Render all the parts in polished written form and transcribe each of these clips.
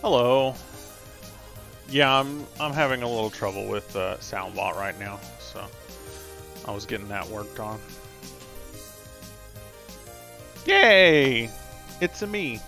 Hello. Yeah, I'm having a little trouble with Soundbot right now, so I was getting that worked on. Yay! It's a me.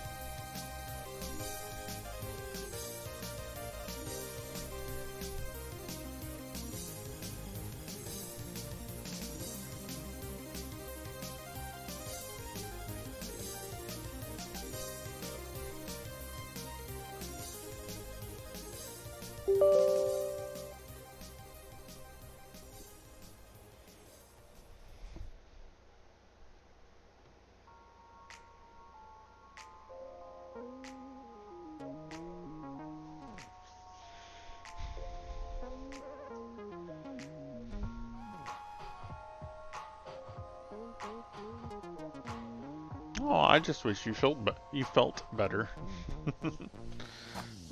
Oh, I just wish you felt better.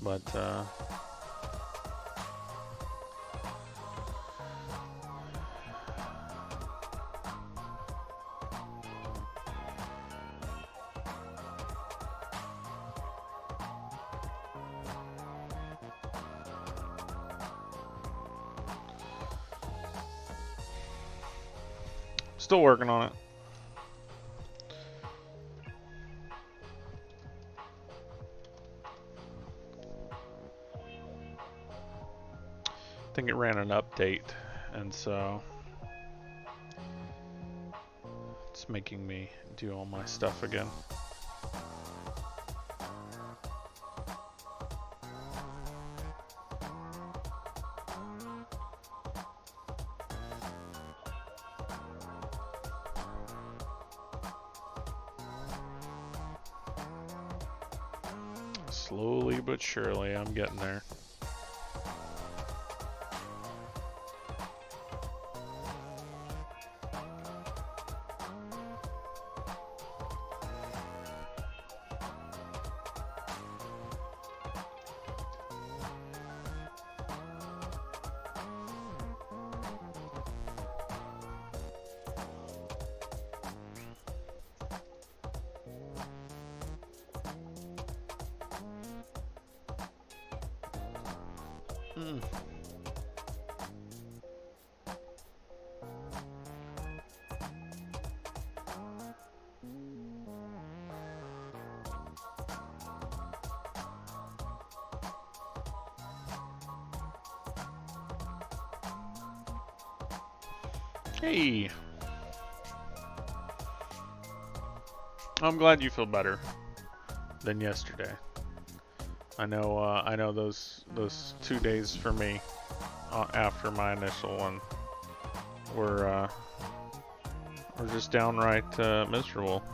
But still working on it. I think it ran an update, and so it's making me do all my stuff again. Slowly but surely, I'm getting there. Hey, I'm glad you feel better than yesterday. I know those 2 days for me after my initial one were just downright miserable.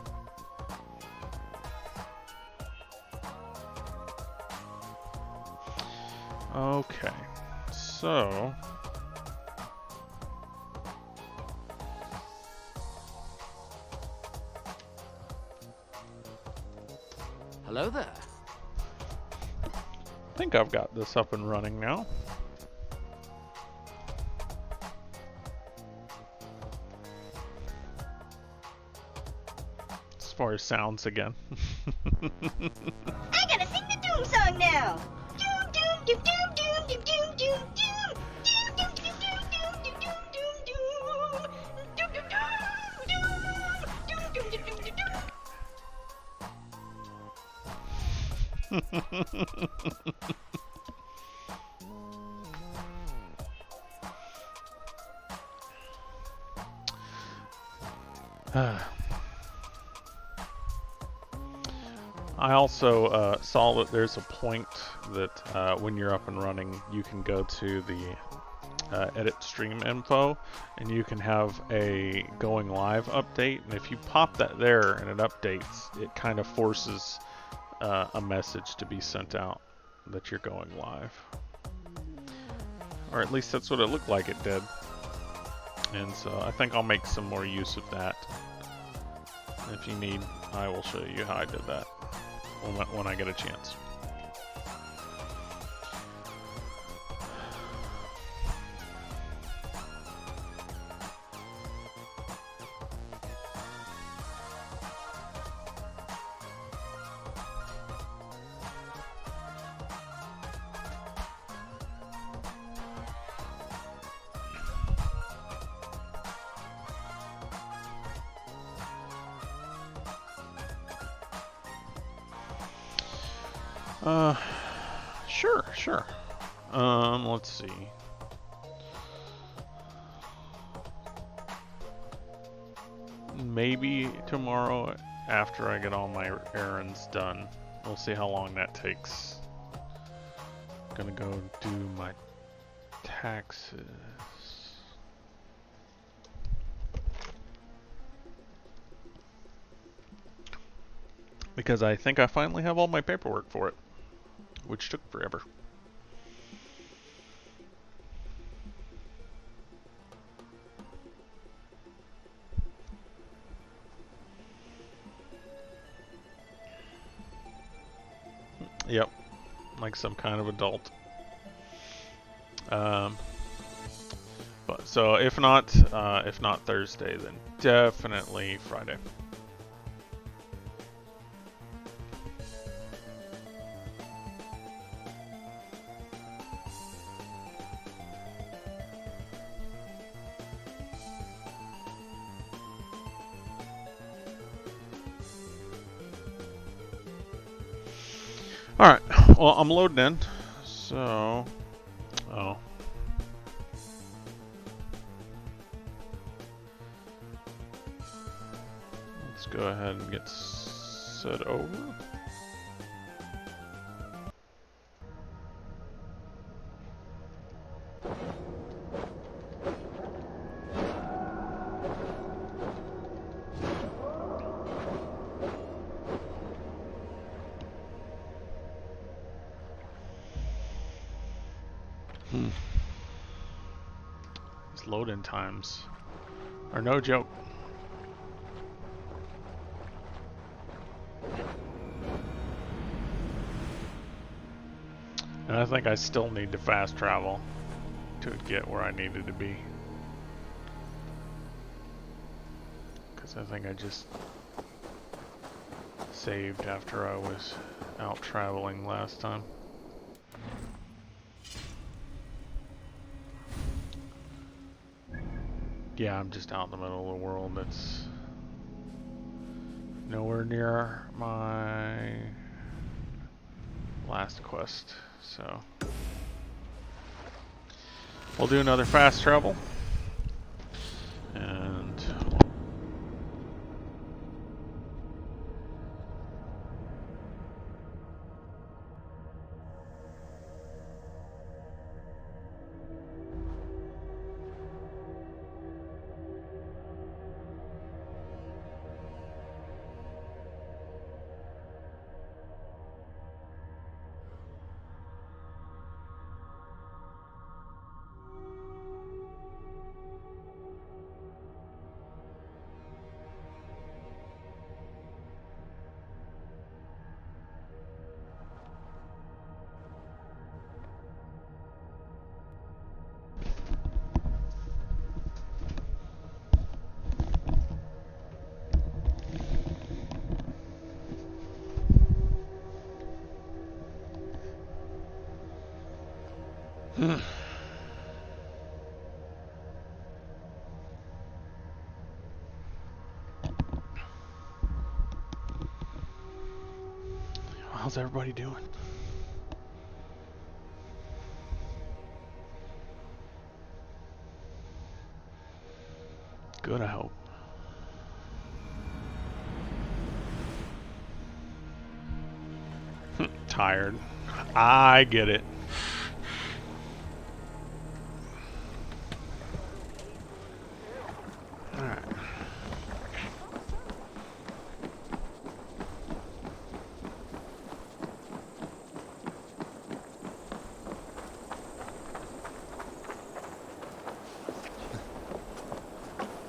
Okay, so. Hello there. I think I've got this up and running now. As far as sounds again. I gotta sing the Doom song now. Doom, doom, doom, doom, doom, doom, doom, doom, doom. Doom, doom, doom, doom, doom, doom, doom, doom. Doom, doom, doom, doom. Doom, doom, doom, doom, doom. I also saw that there's a point that when you're up and running, you can go to the edit stream info and you can have a going live update. And if you pop that there and it updates, it kind of forces a message to be sent out that you're going live. Or at least that's what it looked like it did. And so I think I'll make some more use of that. If you need, I will show you how I did that when I get a chance. Sure, sure. Let's see. Maybe tomorrow after I get all my errands done. We'll see how long that takes. Gonna go do my taxes. Because I think I finally have all my paperwork for it, which took forever. Yep, like some kind of adult. But so if not Thursday, then definitely Friday. Alright, well, I'm loading in, so... Oh. Let's go ahead and get set over. These load-in times are no joke. And I think I still need to fast travel to get where I needed to be. Because I think I just saved after I was out traveling last time. Yeah, I'm just out in the middle of the world. That's nowhere near my last quest, so we'll do another fast travel, and how's everybody doing? Good, I hope. Tired. I get it. Alright.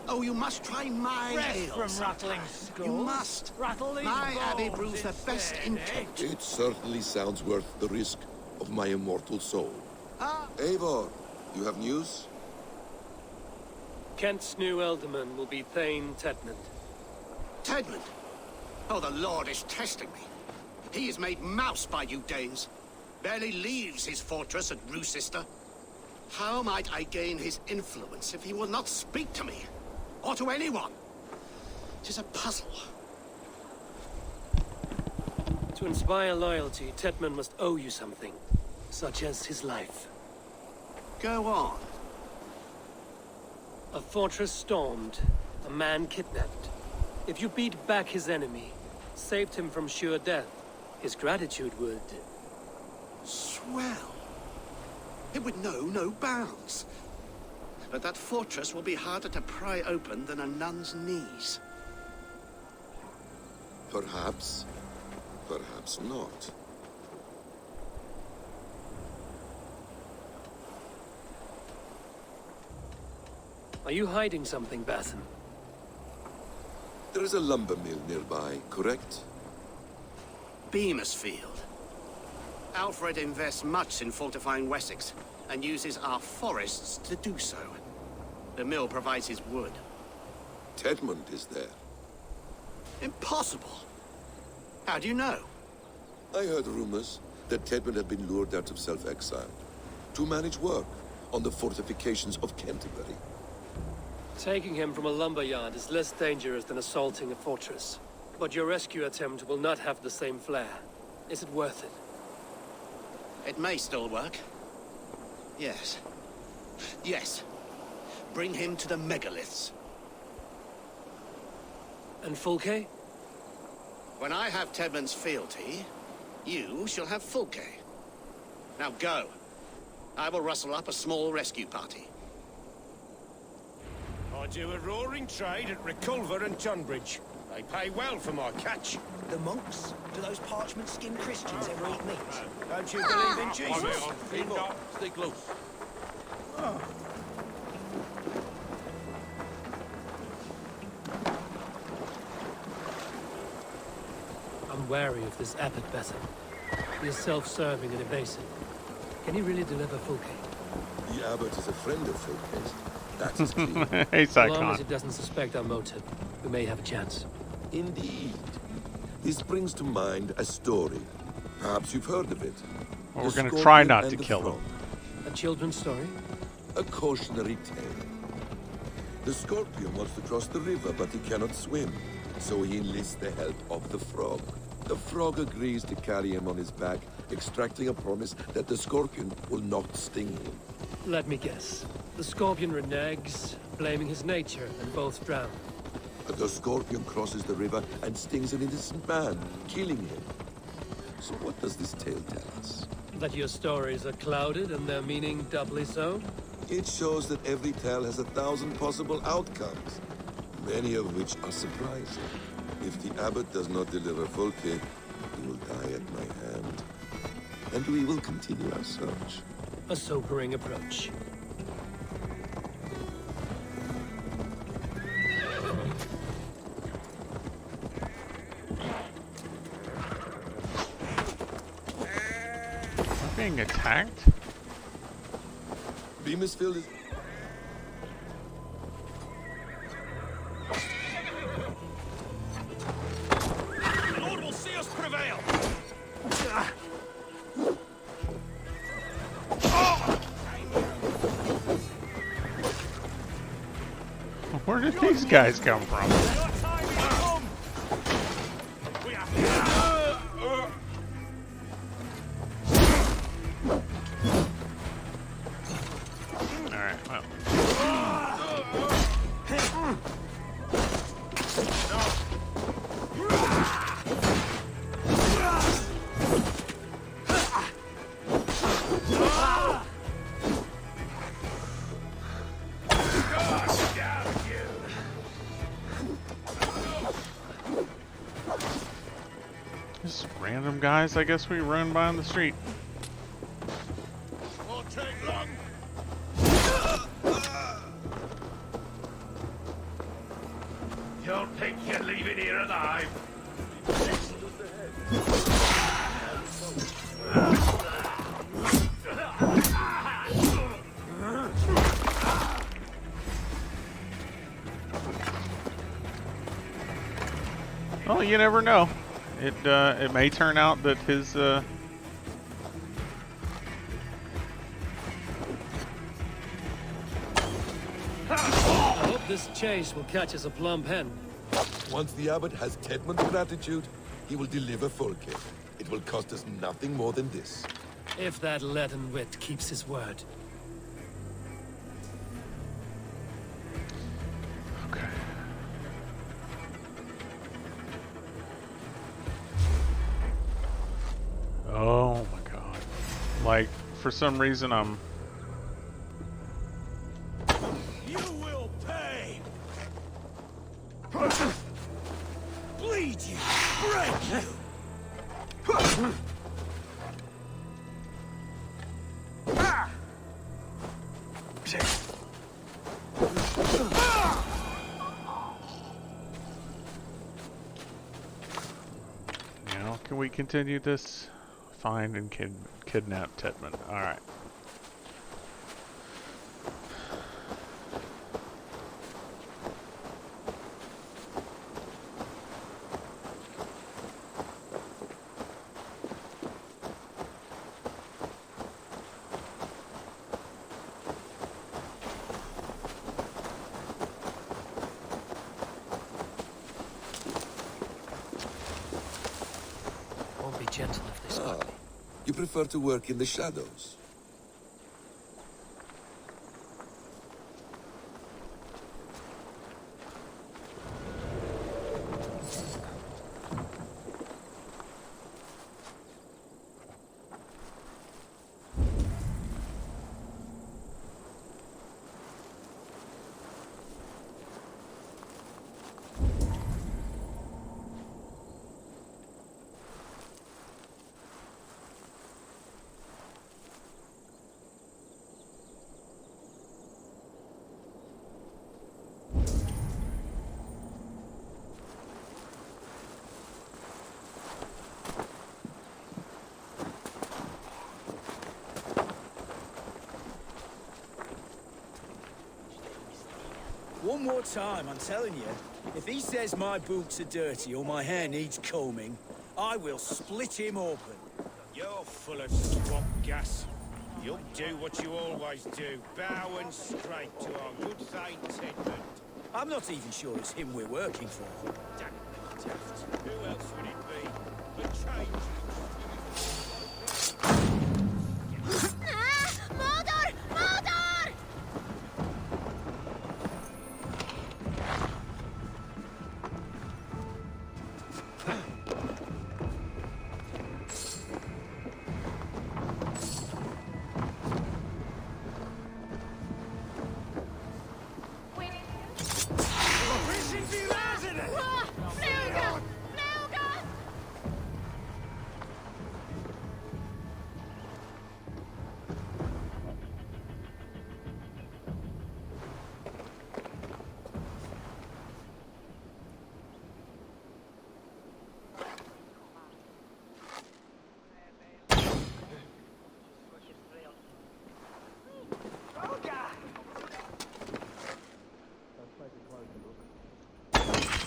Oh, you must try my ale. From rattling skulls. You must. Rattle these My Abbey bones brews the best instead, intent. It certainly sounds worth the risk of my immortal soul. Ah, Eivor, you have news? Kent's new ealdorman will be Thane Tedmund. Tedmund. Oh, the Lord is testing me. He is made mouse by you Danes. Barely leaves his fortress at Roosister. How might I gain his influence if he will not speak to me? Or to anyone? 'Tis a puzzle. To inspire loyalty, Tedman must owe you something, such as his life. Go on. A fortress stormed, a man kidnapped. If you beat back his enemy, saved him from sure death, his gratitude would... Swell. It would know no bounds. But that fortress will be harder to pry open than a nun's knees. Perhaps. Perhaps not. Are you hiding something, Bathan? There is a lumber mill nearby, correct? Beamisfield. Alfred invests much in fortifying Wessex, and uses our forests to do so. The mill provides his wood. Tedmund is there. Impossible! How do you know? I heard rumors that Tedmund had been lured out of self-exile to manage work on the fortifications of Canterbury. Taking him from a lumberyard is less dangerous than assaulting a fortress. But your rescue attempt will not have the same flair. Is it worth it? It may still work. Yes. Yes. Bring him to the megaliths. And Fulke? When I have Tedmund's fealty, you shall have Fulke. Now go. I will rustle up a small rescue party. I do a roaring trade at Reculver and Tunbridge. They pay well for my catch. The monks? Do those parchment-skinned Christians ever eat meat? Don't you believe in Jesus? Stay close. I'm wary of this abbot, Bathan. He is self-serving and evasive. Can he really deliver Fulke? The abbot is a friend of Fulke's. That is clear. Hey, As long as Psychon. he doesn't suspect our motive, we may have a chance. Indeed. This brings to mind a story. Perhaps you've heard of it. Well, we're The going to Scorpion try not and to the kill Frog. them. A children's story? A cautionary tale. The Scorpion wants to cross the river, but he cannot swim. So he enlists the help of the Frog. The Frog agrees to carry him on his back, extracting a promise that the Scorpion will not sting him. Let me guess. The Scorpion reneges, blaming his nature, and both drown. The Scorpion crosses the river and stings an innocent man, killing him. So what does this tale tell us? That your stories are clouded and their meaning doubly so? It shows that every tale has 1,000 possible outcomes, many of which are surprising. If the abbot does not deliver Fulke, he will die at my hand. And we will continue our search. A sobering approach. We're being attacked? Beamisfield is... The Lord will see us prevail. Where did these guys come from? Your time is come. We have Alright, well. Just random guys, I guess we run by on the street. Won't take long. You don't think you're leaving here alive? Well, you never know. It may turn out that his I hope this chase will catch us a plump hen. Once the abbot has Tedmund's gratitude, he will deliver Fulke. It will cost us nothing more than this. If that leaden wit keeps his word. Okay. Oh my god. Like, for some reason I'm... You will pay! Bleed you! Break you! Now, can we continue this? Find and kidnap Tedman. Alright. Won't be gentle if they spot me. You prefer to work in the shadows? One more time, I'm telling you. If he says my boots are dirty or my hair needs combing, I will split him open. You're full of swamp gas. You'll do what you always do. Bow and straight to our good Saint Edmund. I'm not even sure it's him we're working for. Damn daft. Who else would it be? The change. Ah! Mordor! Mordor! Ah! Fluga! Fluga!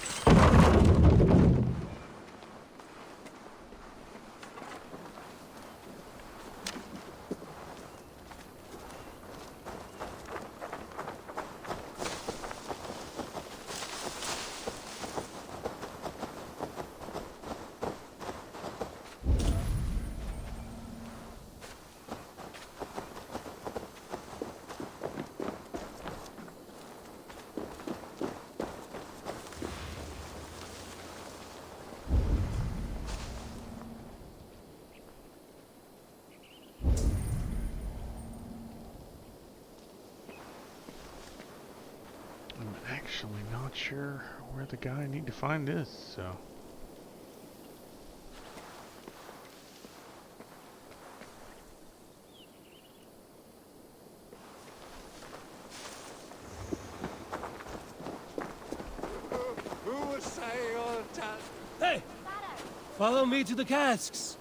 I'm actually not sure where the guy I need to find is, so... Who was saying all the time? Hey! Follow me to the casks!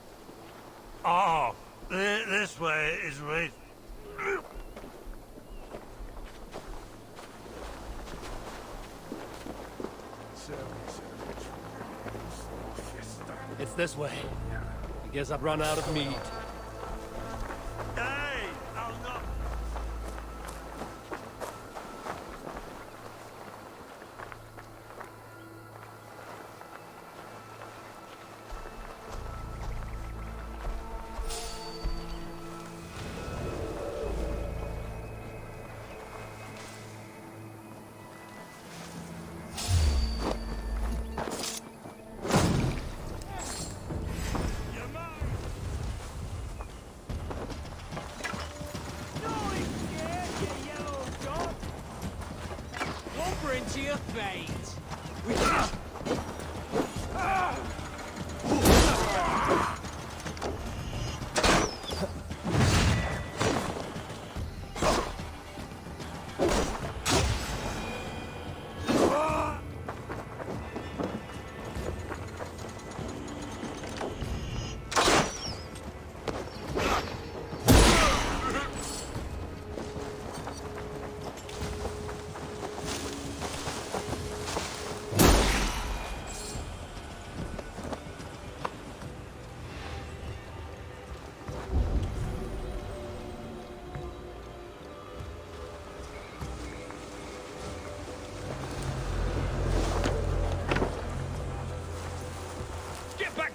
Oh, this way is right. It's this way. I guess I've run out of meat. Hey, I'll not.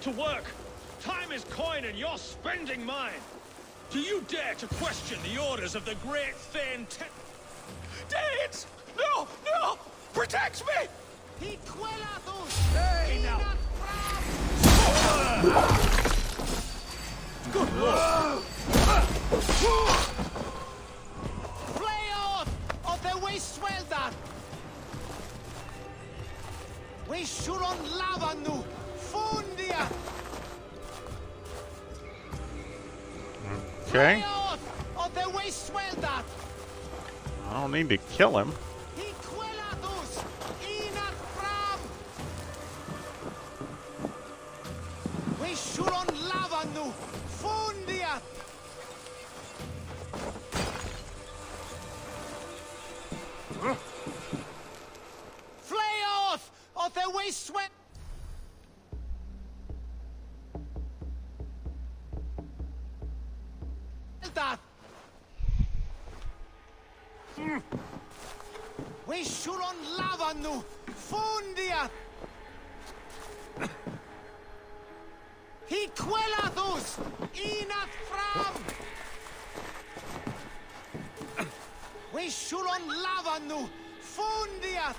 to work! Time is coin and you're spending mine! Do you dare to question the orders of the great Thane Danes! No! No! Protect me! He quellathus! Hey, now! Good lord! Flay off of the waste swelder! We should on lavanu! Fundia! Okay. Flay off of the waste swelder! I don't need to kill him. He quellathus! Inat fram! We should on lavanu! Fundia! Flay off of the waste sweat! That! We should on lavanu! Fundia! He quellathus! Inat fram! We should on lavanu! Fundia!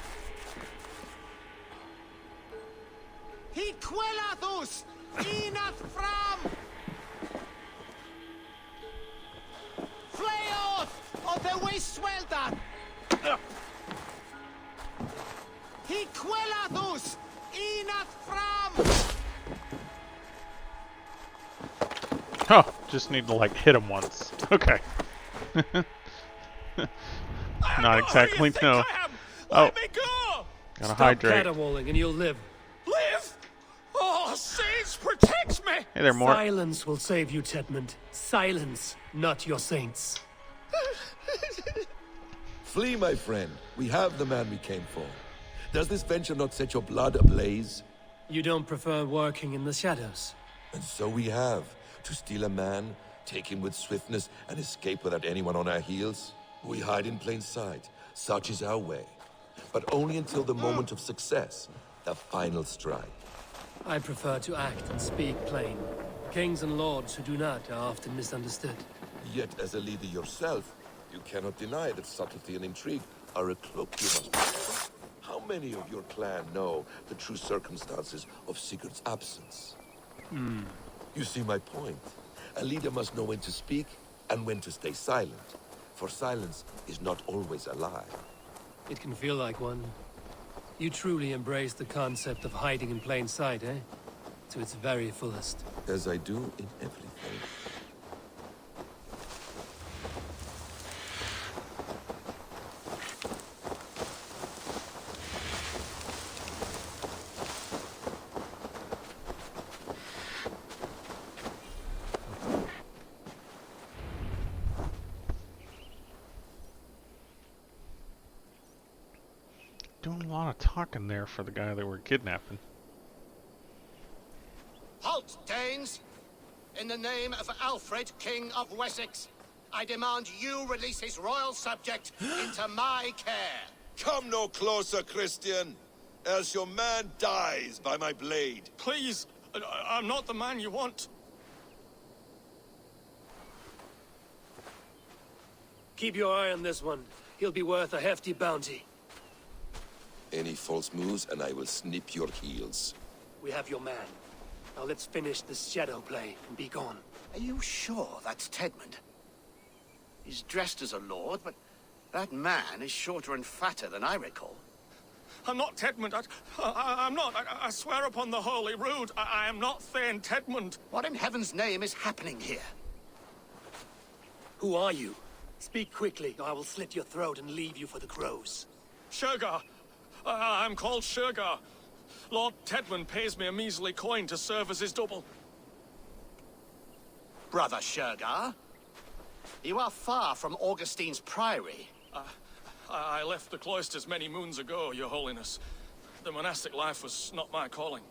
He quellathus! Inat fram! Flay off of the waste swelder! He quellathus! Inat fram! Oh, just need to like hit him once. Okay. Not exactly, no. Oh, Let me go! gotta Stop hydrate. caterwauling and you'll live. Live! Oh, saints, protect me! Hey there, Mort. Silence will save you, Tedmund. Silence, not your saints. Flee, my friend. We have the man we came for. Does this venture not set your blood ablaze? You don't prefer working in the shadows? And so we have. To steal a man, take him with swiftness, and escape without anyone on our heels? We hide in plain sight. Such is our way. But only until the moment of success, the final strike. I prefer to act and speak plain. Kings and lords who do not are often misunderstood. Yet, as a leader yourself, you cannot deny that subtlety and intrigue are a cloak you must wear. How many of your clan know the true circumstances of Sigurd's absence? You see my point. A leader must know when to speak and when to stay silent. For silence is not always a lie. It can feel like one. You truly embrace the concept of hiding in plain sight, eh? To its very fullest. As I do in everything. Doing a lot of talking there for the guy that we're kidnapping. Halt, Danes! In the name of Alfred, King of Wessex, I demand you release his royal subject into my care. Come no closer, Christian, else your man dies by my blade. Please, I'm not the man you want. Keep your eye on this one. He'll be worth a hefty bounty. Any false moves and I will snip your heels. We have your man. Now let's finish this shadow play and be gone. Are you sure that's Tedmund? He's dressed as a lord, but that man is shorter and fatter than I recall. I'm not Tedmund. I'm not. I swear upon the Holy Rood, I am not Thane Tedmund. What in heaven's name is happening here? Who are you? Speak quickly, or I will slit your throat and leave you for the crows. Shergar. I'm called Shergar. Lord Tedmund pays me a measly coin to serve as his double. Brother Shergar, you are far from Augustine's priory. I left the cloisters many moons ago, Your Holiness. The monastic life was not my calling.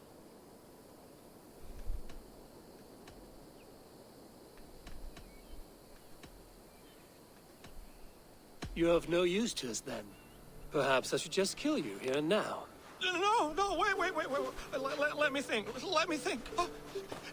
You're of no use to us then. Perhaps I should just kill you here and now. No, wait. Let me think. Let me think. Oh,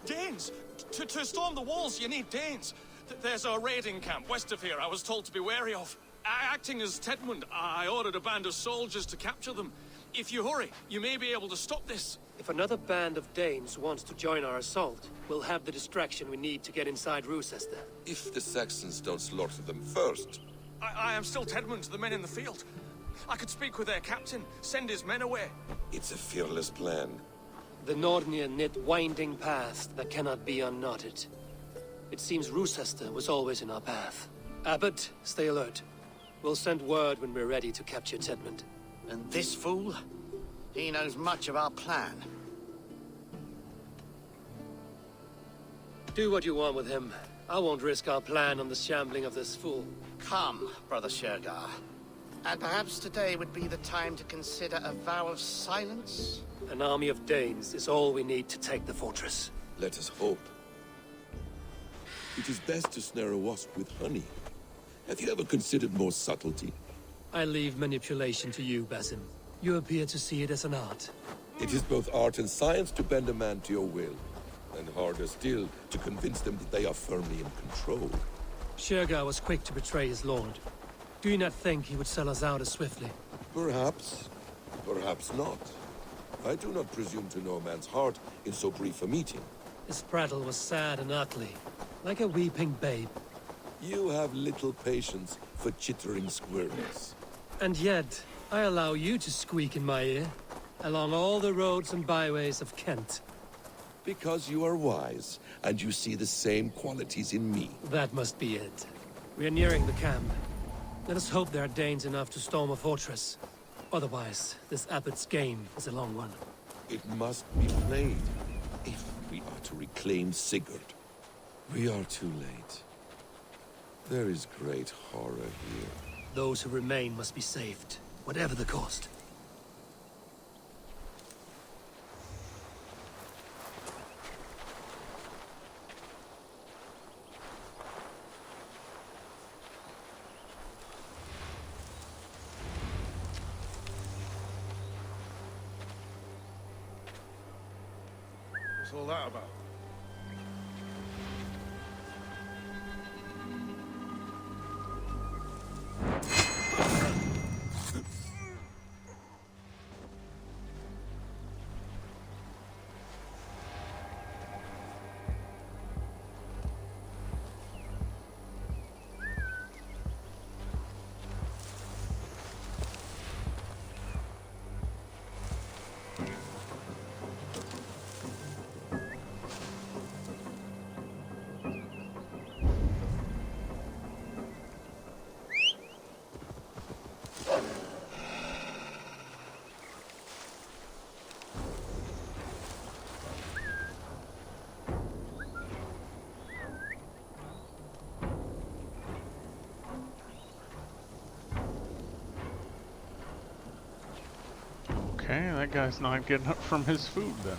Danes. To storm the walls, you need Danes. There's a raiding camp west of here I was told to be wary of. Acting as Tedmund, I ordered a band of soldiers to capture them. If you hurry, you may be able to stop this. If another band of Danes wants to join our assault, we'll have the distraction we need to get inside Rochester. If the Saxons don't slaughter them first. I am still Tedmund to the men in the field. I could speak with their captain, send his men away. It's a fearless plan. The Nordnir knit winding paths that cannot be unknotted. It seems Rochester was always in our path. Abbot, stay alert. We'll send word when we're ready to capture Tedmund. And this fool? He knows much of our plan. Do what you want with him. I won't risk our plan on the shambling of this fool. Come, Brother Shergar. And perhaps today would be the time to consider a vow of silence? An army of Danes is all we need to take the fortress. Let us hope. It is best to snare a wasp with honey. Have you ever considered more subtlety? I leave manipulation to you, Basim. You appear to see it as an art. It is both art and science to bend a man to your will. And harder still, to convince them that they are firmly in control. Shergar was quick to betray his lord. Do you not think he would sell us out as swiftly? Perhaps. Perhaps not. I do not presume to know a man's heart in so brief a meeting. His prattle was sad and ugly, like a weeping babe. You have little patience for chittering squirrels. And yet, I allow you to squeak in my ear, along all the roads and byways of Kent. Because you are wise, and you see the same qualities in me. That must be it. We are nearing the camp. Let us hope there are Danes enough to storm a fortress. Otherwise, this abbot's game is a long one. It must be played, if we are to reclaim Sigurd. We are too late. There is great horror here. Those who remain must be saved, whatever the cost. What's all that about? Okay, that guy's not getting up from his food then.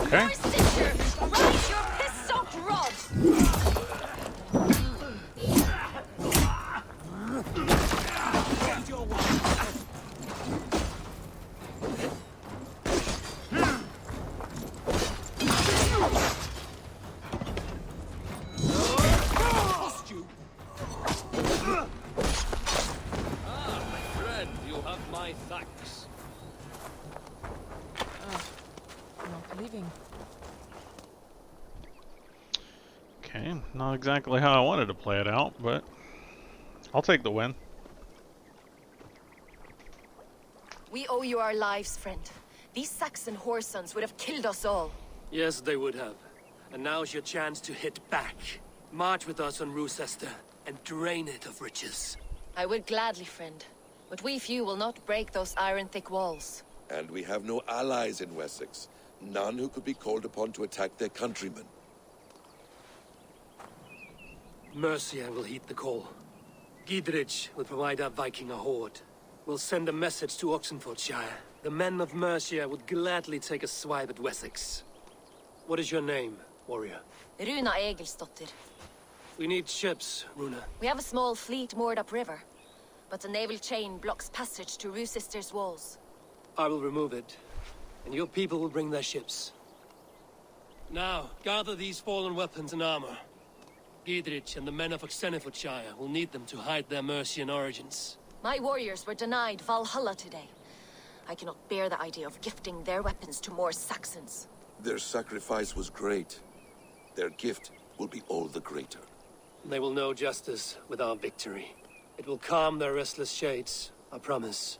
Okay. Your sister! Rise your piss-soaked rod! Friend, you have my thanks. Not leaving. Okay, not exactly how I wanted to play it out, but I'll take the win. We owe you our lives, friend. These Saxon whoresons would have killed us all. Yes, they would have. And now's your chance to hit back. March with us on Rochester and drain it of riches. I would gladly, friend. But we few will not break those iron-thick walls. And we have no allies in Wessex. None who could be called upon to attack their countrymen. Mercia will heed the call. Gidrich will provide our Viking a horde. We'll send a message to Oxenfordshire. The men of Mercia would gladly take a swipe at Wessex. What is your name, warrior? Runa Egilsdotter. We need ships, Runa. We have a small fleet moored upriver, but the naval chain blocks passage to Roosister's walls. I will remove it, and your people will bring their ships. Now, gather these fallen weapons and armor. Gidrich and the men of Oxenfordshire will need them to hide their Mercian origins. My warriors were denied Valhalla today. I cannot bear the idea of gifting their weapons to more Saxons. Their sacrifice was great. Their gift will be all the greater. They will know justice with our victory. It will calm their restless shades, I promise.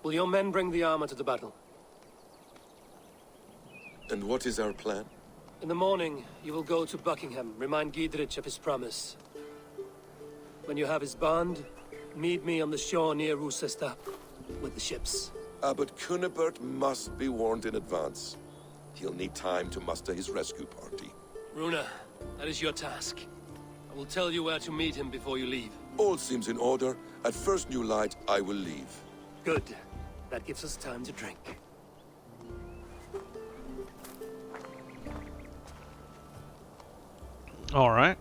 Will your men bring the armor to the battle? And what is our plan? In the morning, you will go to Buckingham, remind Gidrich of his promise. When you have his bond, meet me on the shore near Roosester with the ships. Abbot Cunibert must be warned in advance. He'll need time to muster his rescue party. Runa, that is your task. I will tell you where to meet him before you leave. All seems in order. At first new light, I will leave. Good. That gives us time to drink. All right.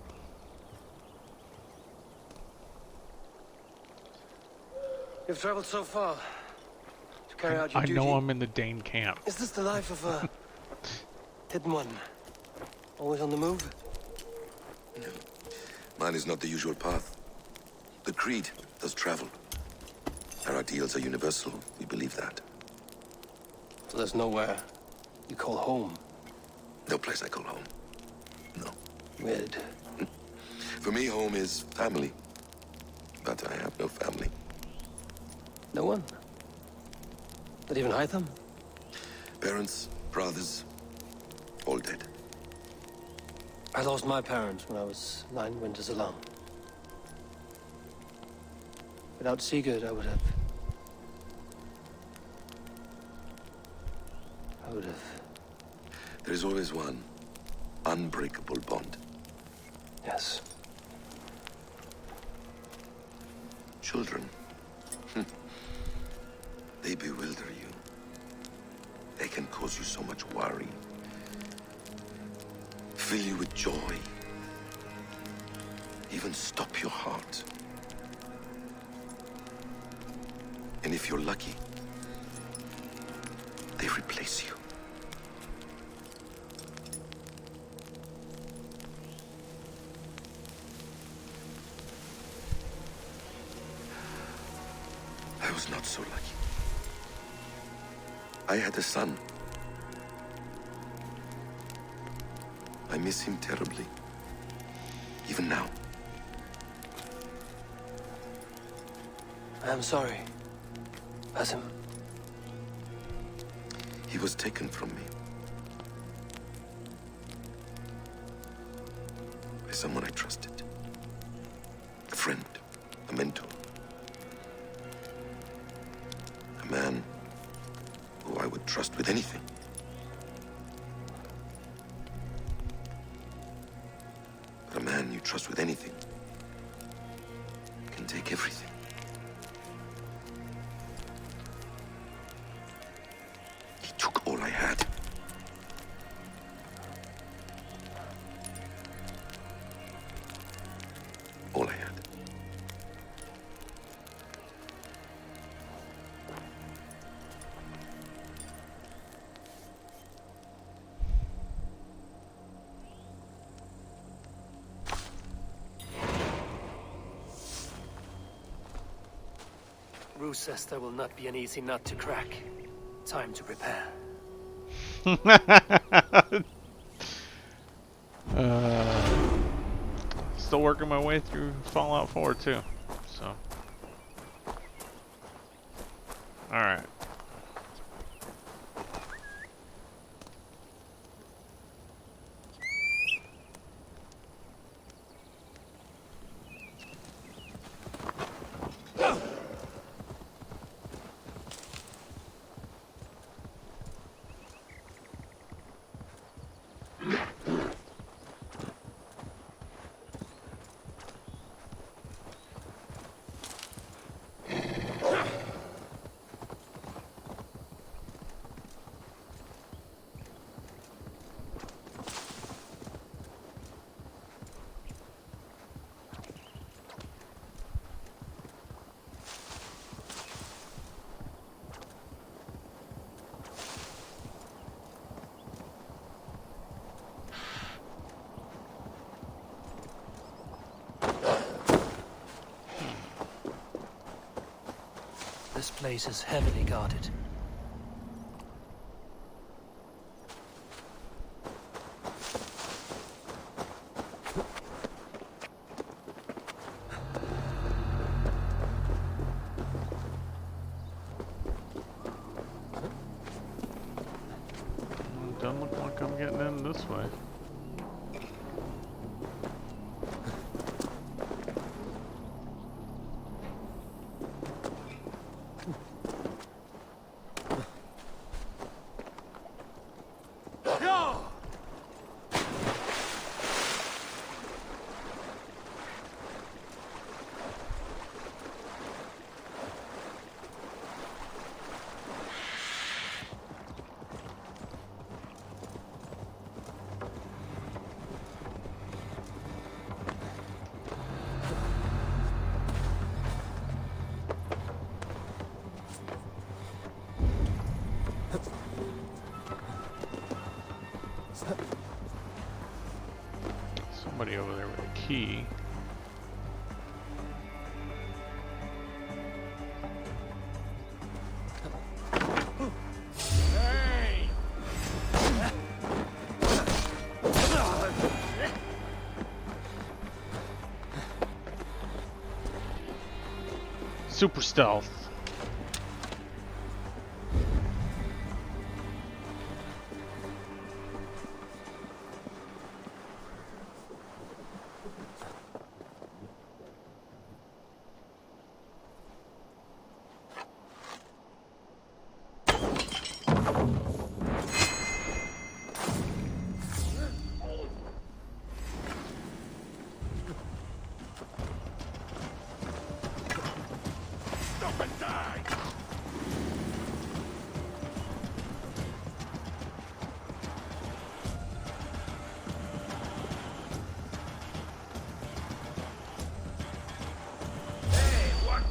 You've traveled so far to carry out your I duty. know I'm in the Dane camp. Is this the life of a hidden one? Always on the move? Mine is not the usual path. The Creed does travel. Our ideals are universal. We believe that. So there's nowhere you call home? No place I call home. No. Weird. For me, home is family. But I have no family. No one? Not even Hytham? Parents, brothers, all dead. I lost my parents when I was 9 winters alone. Without Sigurd, I would have... There is always one unbreakable bond. Yes. Children. They bewilder you. They can cause you so much worry. Fill you with joy. Even stop your heart. And if you're lucky, they replace you. I was not so lucky. I had a son. I miss him terribly. Even now. I am sorry. Basim. He was taken from me. By someone I trusted. A friend. A mentor. A man who I would trust with anything. But a man you trust with anything can take everything. He took all I had. All I had. Roosester will not be an easy nut to crack. Time to prepare. Still working my way through Fallout 4 too, so. Alright. This place is heavily guarded. Doesn't look like I'm getting in this way. Somebody over there with a key. Hey! Super stealth. Stop and die! Hey, what?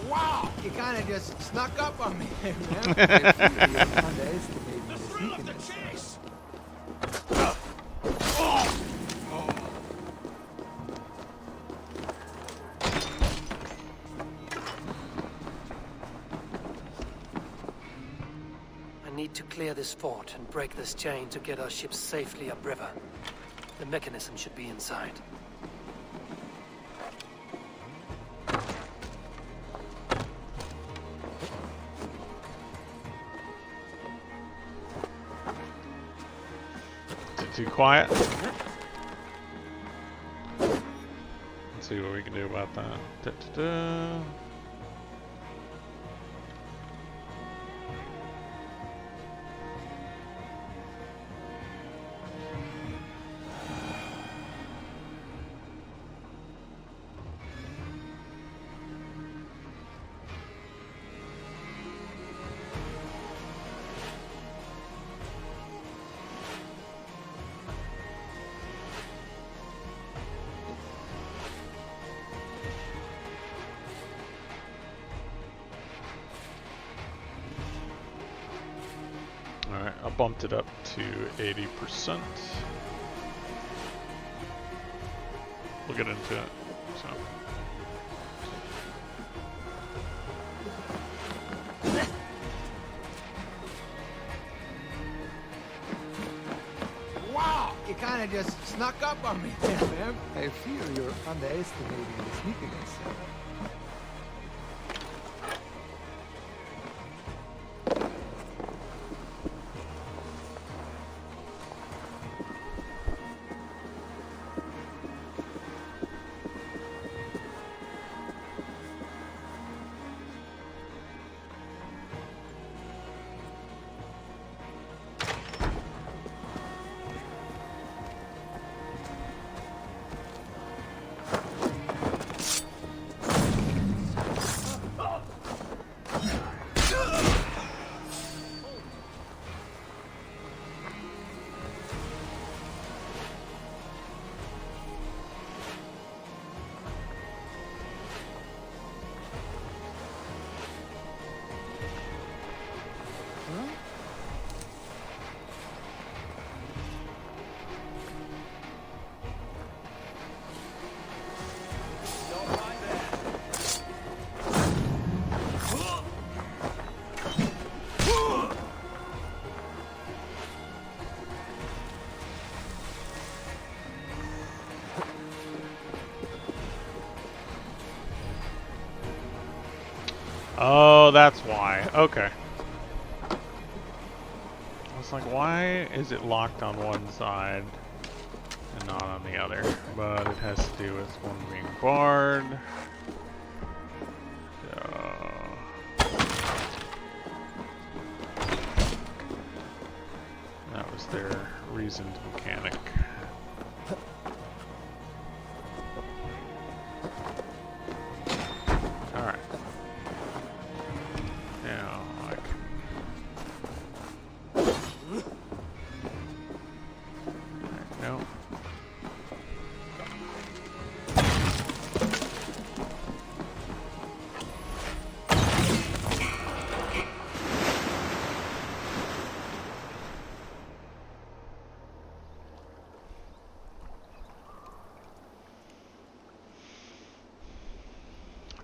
Wow! You kind of just snuck up on me there, man. I feel you underestimated The the thrill of the sneakiness. chase! I need to clear this fort and break this chain to get our ships safely upriver. The mechanism should be inside. Too quiet. Let's see what we can do about that. Da-da-da. Alright, I bumped it up to 80%. We'll get into it. So. Wow! You kind of just snuck up on me there, man. I feel you're underestimating the sneakiness. Oh, that's why. Okay. I was like, why is it locked on one side and not on the other? But it has to do with one being barred. That was their reasoned mechanic. Alright. Now I can... No.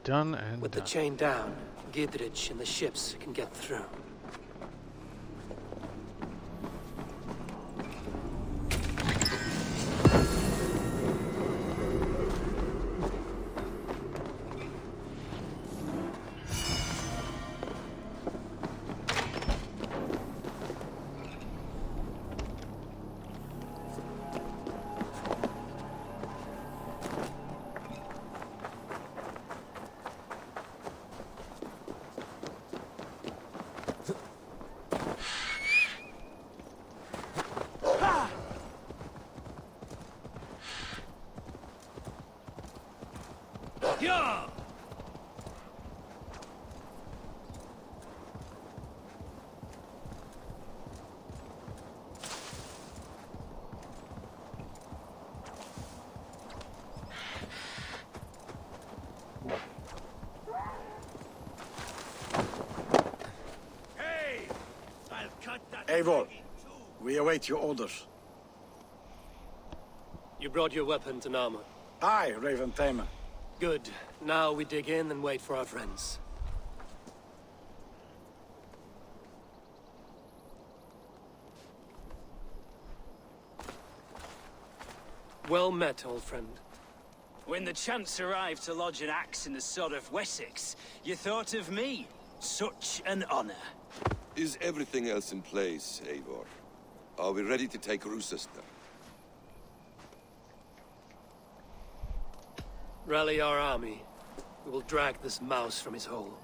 Done and With done. the chain down, Gidrich and the ships can get through. Eivor, we await your orders. You brought your weapons and armor. Aye, Raven Tamer. Good. Now we dig in and wait for our friends. Well met, old friend. When the chance arrived to lodge an axe in the sod of Wessex, you thought of me. Such an honor. Is everything else in place, Eivor? Are we ready to take Rochester? Rally our army. We will drag this mouse from his hole.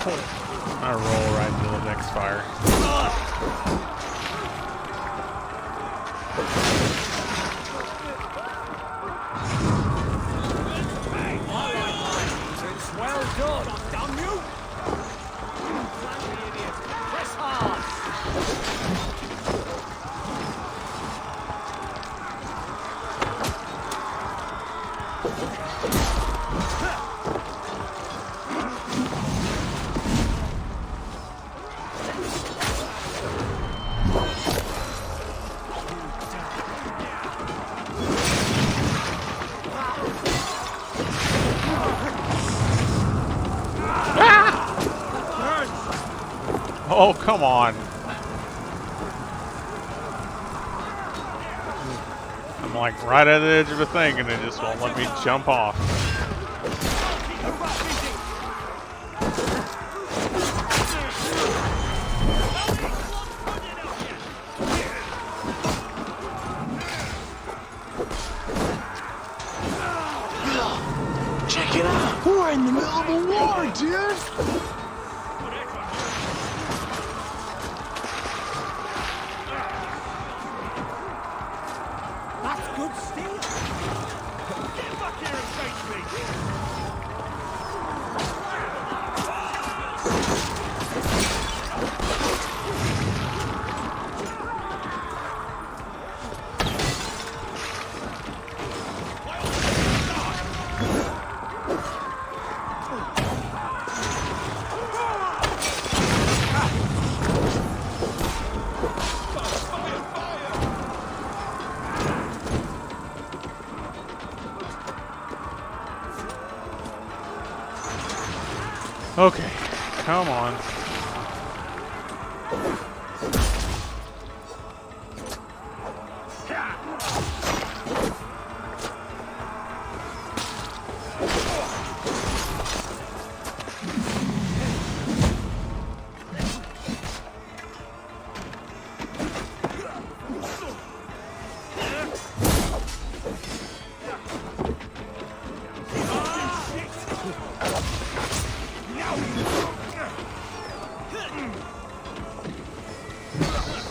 I roll right into the next fire. Well done. Damn you! Press hard. Oh, come on. I'm like right at the edge of a thing and it just won't let me jump off. Check it out. We're in the middle of a war, dude. That's good steel. Get back here and face me. Okay, come on.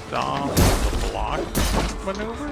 Stop the block maneuver?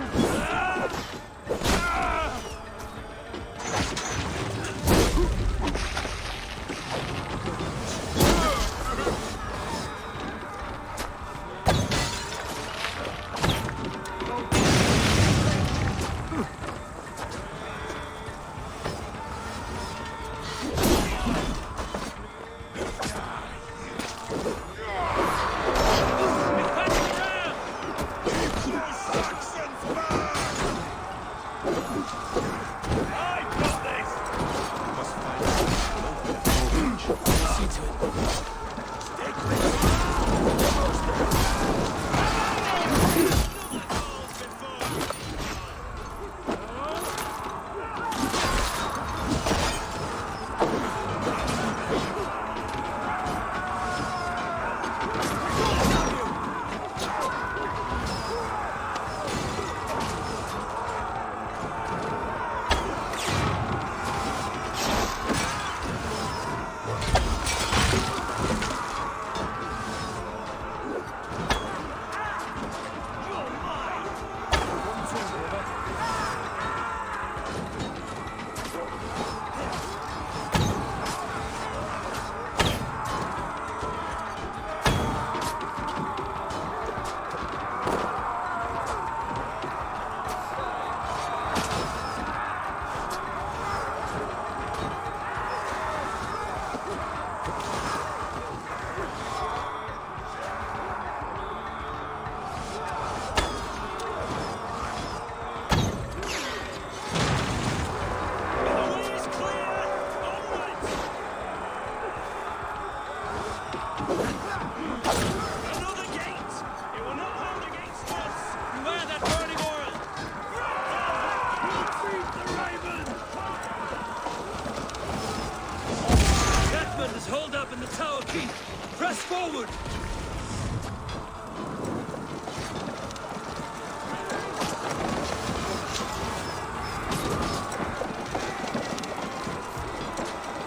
Hold up in the tower keep. Press forward.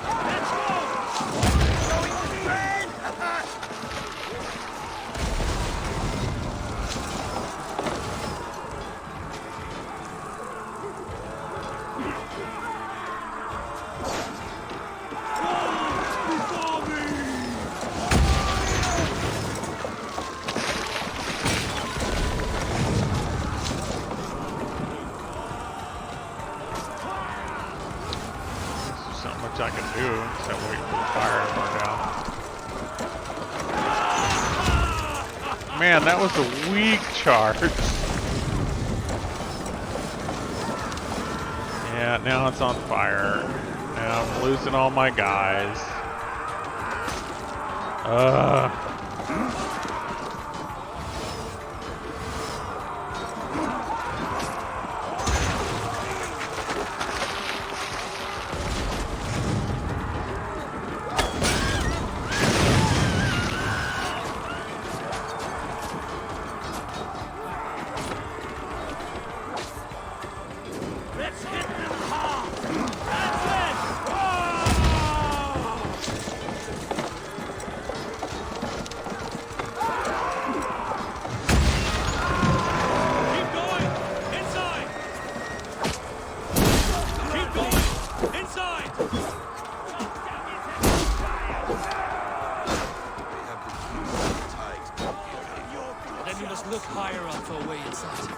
Let's go. Going to the end. not much I can do except wait for the fire to burn down. Man, that was a weak charge. Yeah, now it's on fire. Now I'm losing all my guys. Look higher up for a way inside.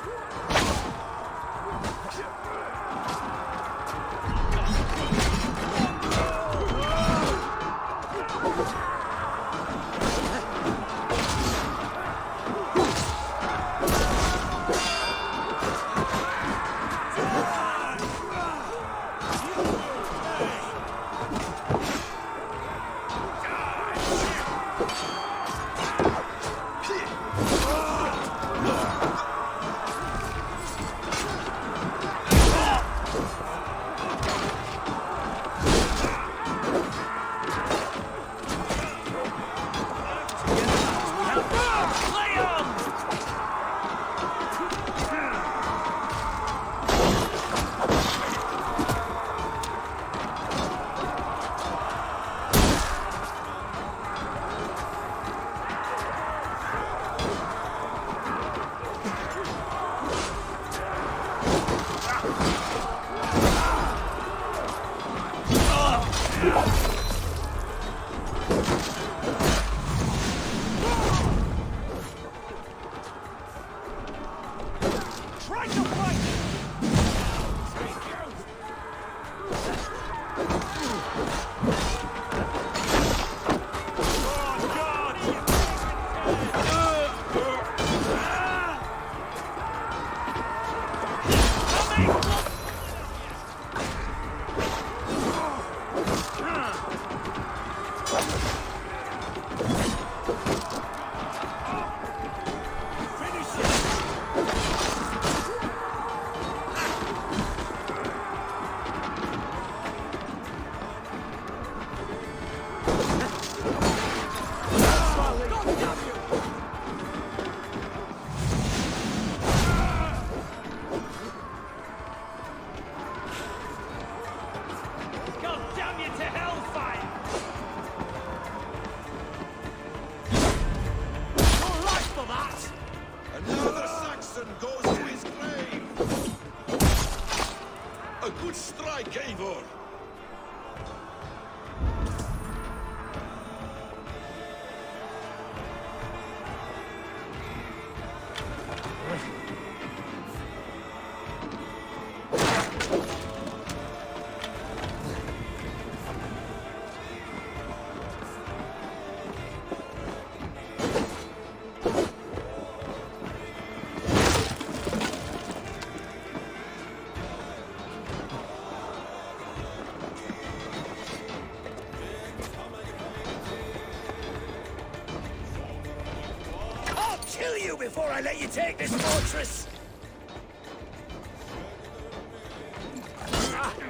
Kill you before I let you take this fortress!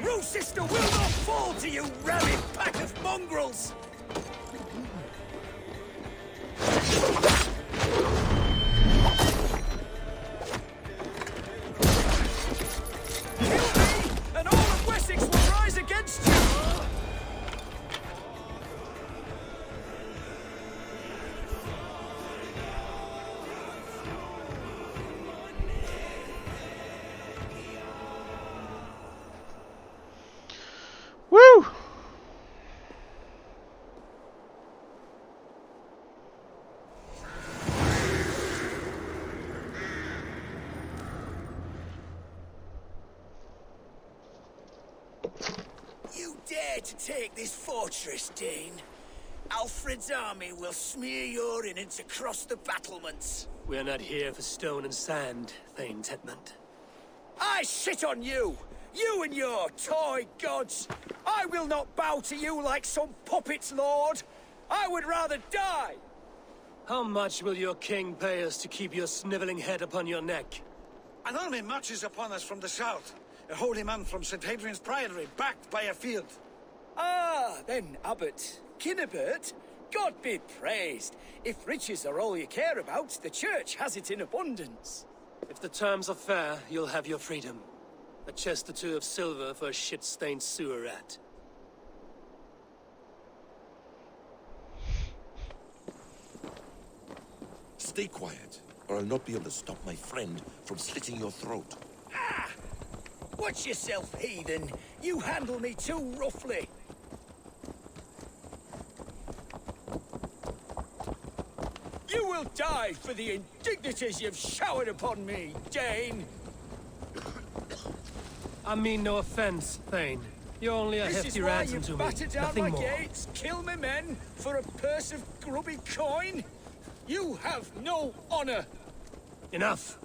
Rue Sister will not fall to you, rabid pack of mongrels! Kill me, and all of Wessex will rise against you! Woo! dare to take this fortress, Dane, Alfred's army will smear your innards across the battlements. We are not here for stone and sand, Thane Tedmund. I shit on you! You and your toy gods! I will not bow to you like some puppet's lord! I would rather die! How much will your king pay us to keep your sniveling head upon your neck? An army marches upon us from the south. A holy man from St. Hadrian's Priory, backed by a field. Ah, then, Abbot Kinnebert, God be praised. If riches are all you care about, the church has it in abundance. If the terms are fair, you'll have your freedom. A chest or two of silver for a shit-stained sewer rat. Stay quiet, or I'll not be able to stop my friend from slitting your throat. Ah! Watch yourself, heathen. You handle me too roughly. You will die for the indignities you've showered upon me, Dane. I mean no offense, Thane. You're only a This hefty is why ransom you to me, batter down nothing my more. gates, kill me men for a purse of grubby coin? You have no honor. Enough!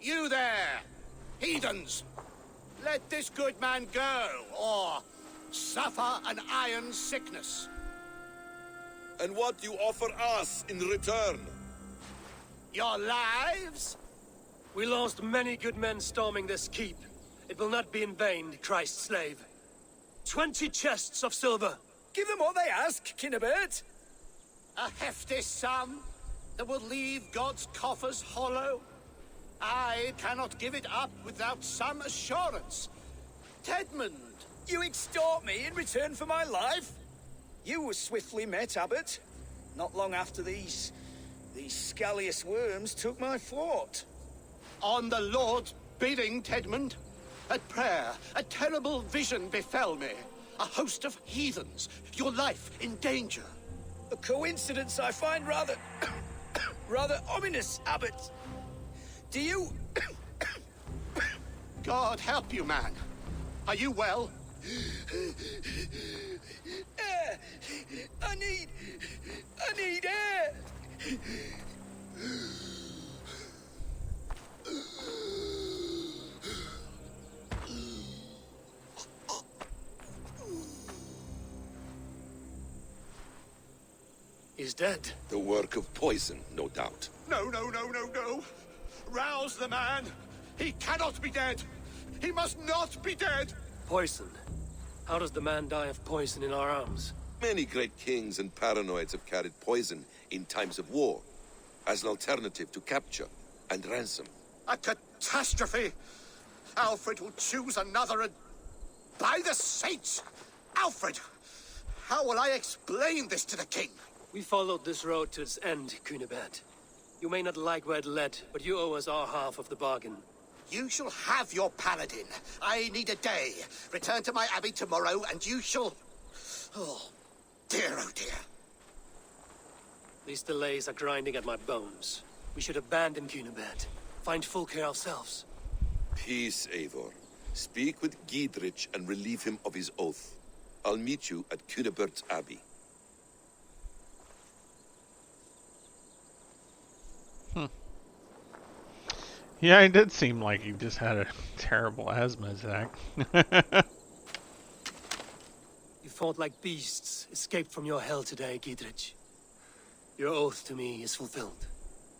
You there, heathens! Let this good man go, or suffer an iron sickness. And what you offer us in return? Your lives? We lost many good men storming this keep. It will not be in vain, Christ's slave. 20 chests of silver. Give them what they ask, Kinnebert. A hefty sum that will leave God's coffers hollow? I cannot give it up without some assurance. Tedmund! You extort me in return for my life? You were swiftly met, Abbot. Not long after these scallious worms took my fort. On the Lord's bidding, Tedmund. At prayer, a terrible vision befell me. A host of heathens, your life in danger. A coincidence I find rather... rather ominous, Abbot. Do you... God help you, man. Are you well? Air! I need air! He's dead. The work of poison, no doubt. No, no, no, no, no. Rouse the man. He cannot be dead. He must not be dead. Poison. How does the man die of poison in our arms? Many great kings and paranoids have carried poison in times of war, as an alternative to capture and ransom. A catastrophe. Alfred will choose another and... By the saints! Alfred! How will I explain this to the king? We followed this road to its end, Cunibert. You may not like where it led, but you owe us our half of the bargain. You shall have your paladin. I need a day. Return to my abbey tomorrow, and you shall... Oh, dear, oh dear. These delays are grinding at my bones. We should abandon Cunibert. Find Fulke ourselves. Peace, Eivor. Speak with Giedrich and relieve him of his oath. I'll meet you at Cunebert's Abbey. Yeah, it did seem like he just had a terrible asthma attack. You fought like beasts, escaped from your hell today, Giedrich. Your oath to me is fulfilled.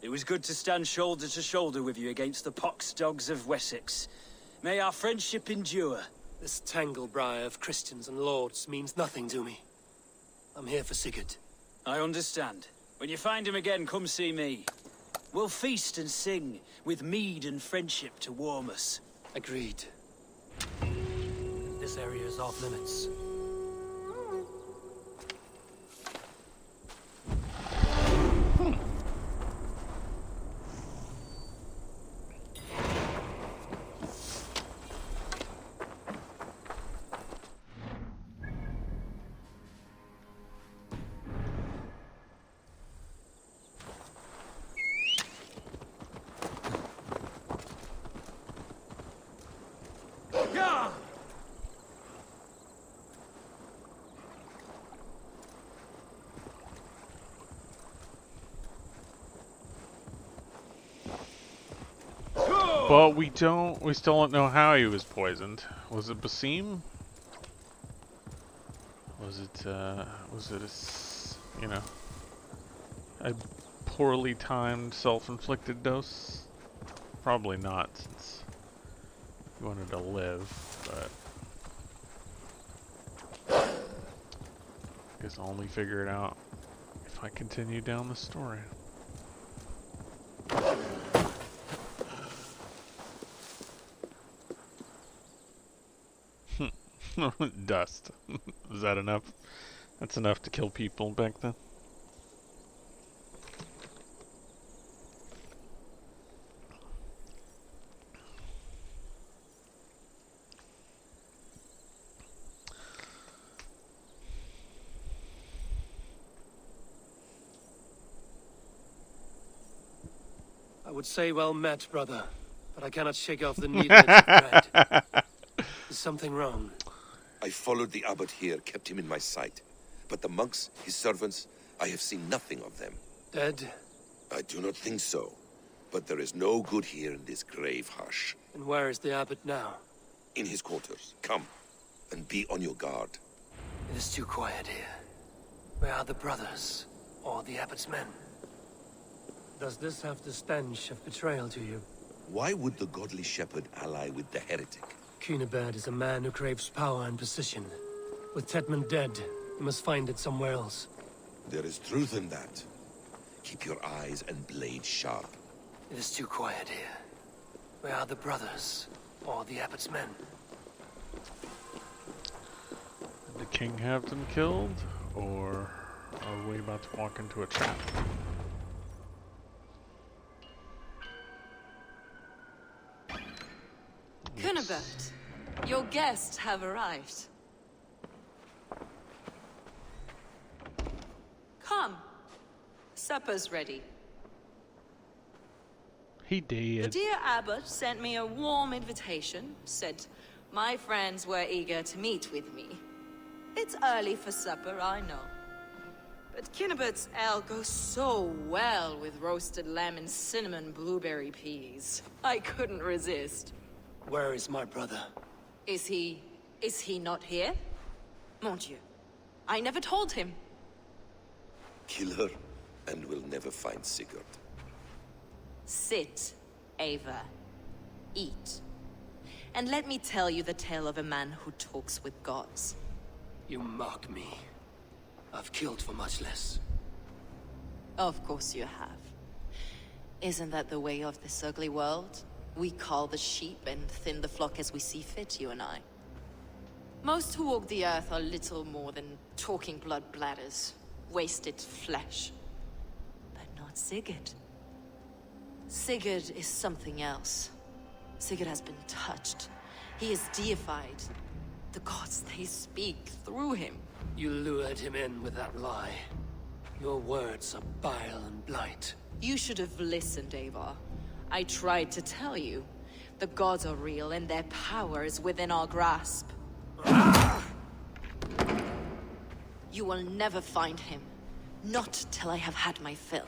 It was good to stand shoulder to shoulder with you against the pox dogs of Wessex. May our friendship endure. This tanglebriar of Christians and lords means nothing to me. I'm here for Sigurd. I understand. When you find him again, come see me. We'll feast and sing, with mead and friendship to warm us. Agreed. This area is off limits. But we still don't know how he was poisoned. Was it Basim? Was it a poorly timed self-inflicted dose? Probably not, since he wanted to live, but I guess I'll only figure it out if I continue down the story. Dust. Is that enough? That's enough to kill people back then. I would say well met, brother, but I cannot shake off the neediness of dread. Is something wrong? I followed the abbot here, kept him in my sight. But the monks, his servants, I have seen nothing of them. Dead? I do not think so. But there is no good here in this grave hush. And where is the abbot now? In his quarters. Come, and be on your guard. It is too quiet here. Where are the brothers? Or the abbot's men? Does this have the stench of betrayal to you? Why would the godly shepherd ally with the heretic? Cunibert is a man who craves power and position. With Tedman dead, he must find it somewhere else. There is truth in that. Keep your eyes and blade sharp. It is too quiet here. Where are the brothers? Or the abbot's men? Did the king have them killed? Or are we about to walk into a trap? Cunibert, your guests have arrived. Come. Supper's ready. He did. The dear abbot sent me a warm invitation, said my friends were eager to meet with me. It's early for supper, I know. But Cunibert's ale goes so well with roasted lamb and cinnamon blueberry peas. I couldn't resist. Where is my brother? Is he not here? Mon Dieu. I never told him. Kill her, and we'll never find Sigurd. Sit, Ava. Eat. And let me tell you the tale of a man who talks with gods. You mock me. I've killed for much less. Of course you have. Isn't that the way of this ugly world? We cull the sheep and thin the flock as we see fit, you and I. Most who walk the earth are little more than talking blood bladders, wasted flesh. But not Sigurd. Sigurd is something else. Sigurd has been touched. He is deified. The gods, they speak through him. You lured him in with that lie. Your words are bile and blight. You should have listened, Ava. I tried to tell you. The gods are real, and their power is within our grasp. You will never find him. Not till I have had my fill.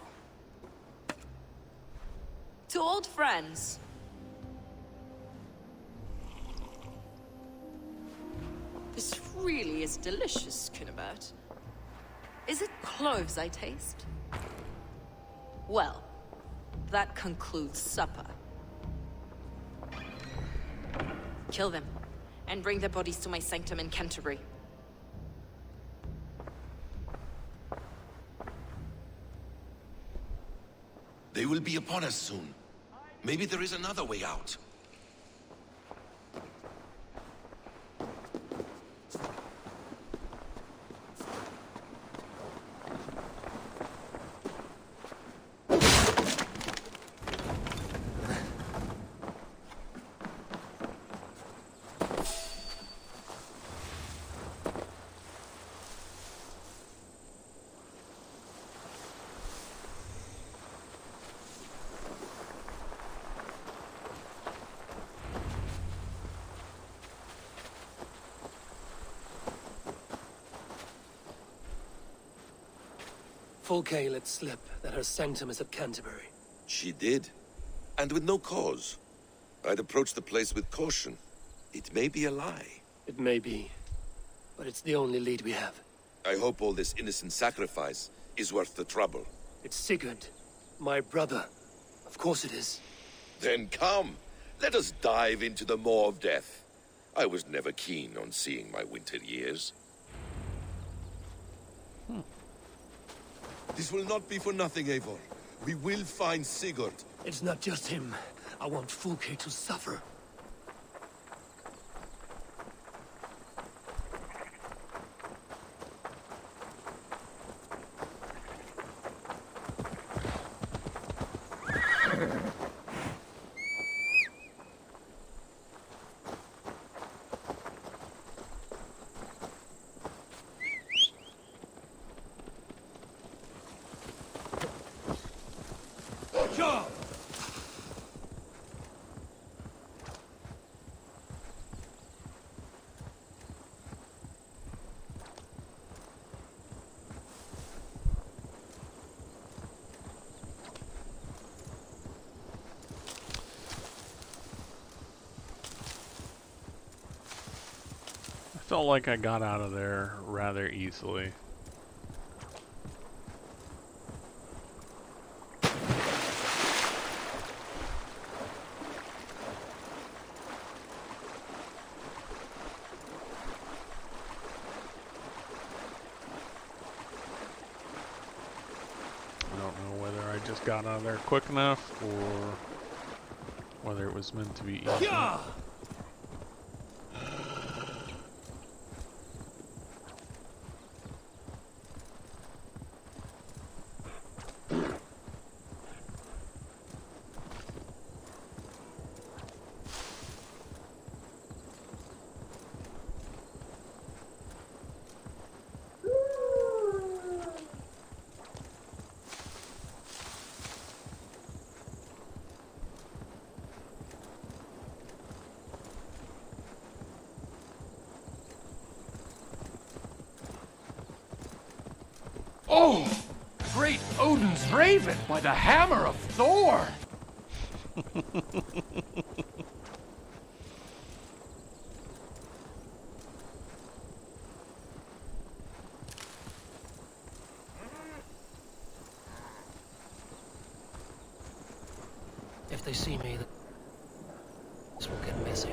To old friends. This really is delicious, Cunibert. Is it cloves I taste? Well, that concludes supper. Kill them, and bring their bodies to my sanctum in Canterbury. They will be upon us soon. Maybe there is another way out. Fulke let slip that her sanctum is at Canterbury. She did, and with no cause. I'd approach the place with caution. It may be a lie. It may be, but it's the only lead we have. I hope all this innocent sacrifice is worth the trouble. It's Sigurd, my brother. Of course it is. Then come, let us dive into the maw of death. I was never keen on seeing my winter years. This will not be for nothing, Eivor. We will find Sigurd. It's not just him. I want Fulke to suffer. I felt like I got out of there rather easily. I don't know whether I just got out of there quick enough or whether it was meant to be easy. Yeah! Oh! Great Odin's raven by the hammer of Thor! If they see me, this will get messy.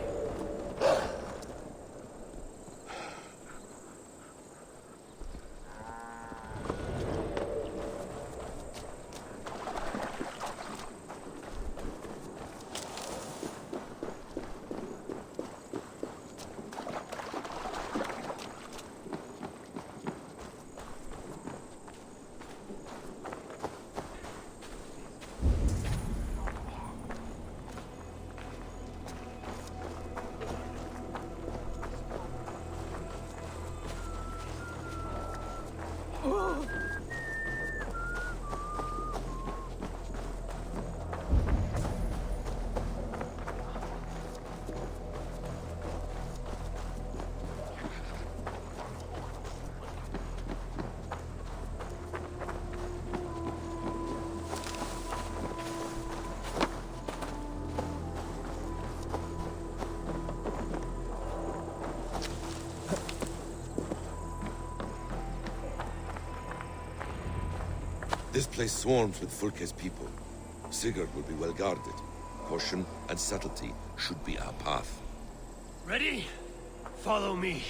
This place swarms with Fulke's people. Sigurd will be well guarded. Caution and subtlety should be our path. Ready? Follow me.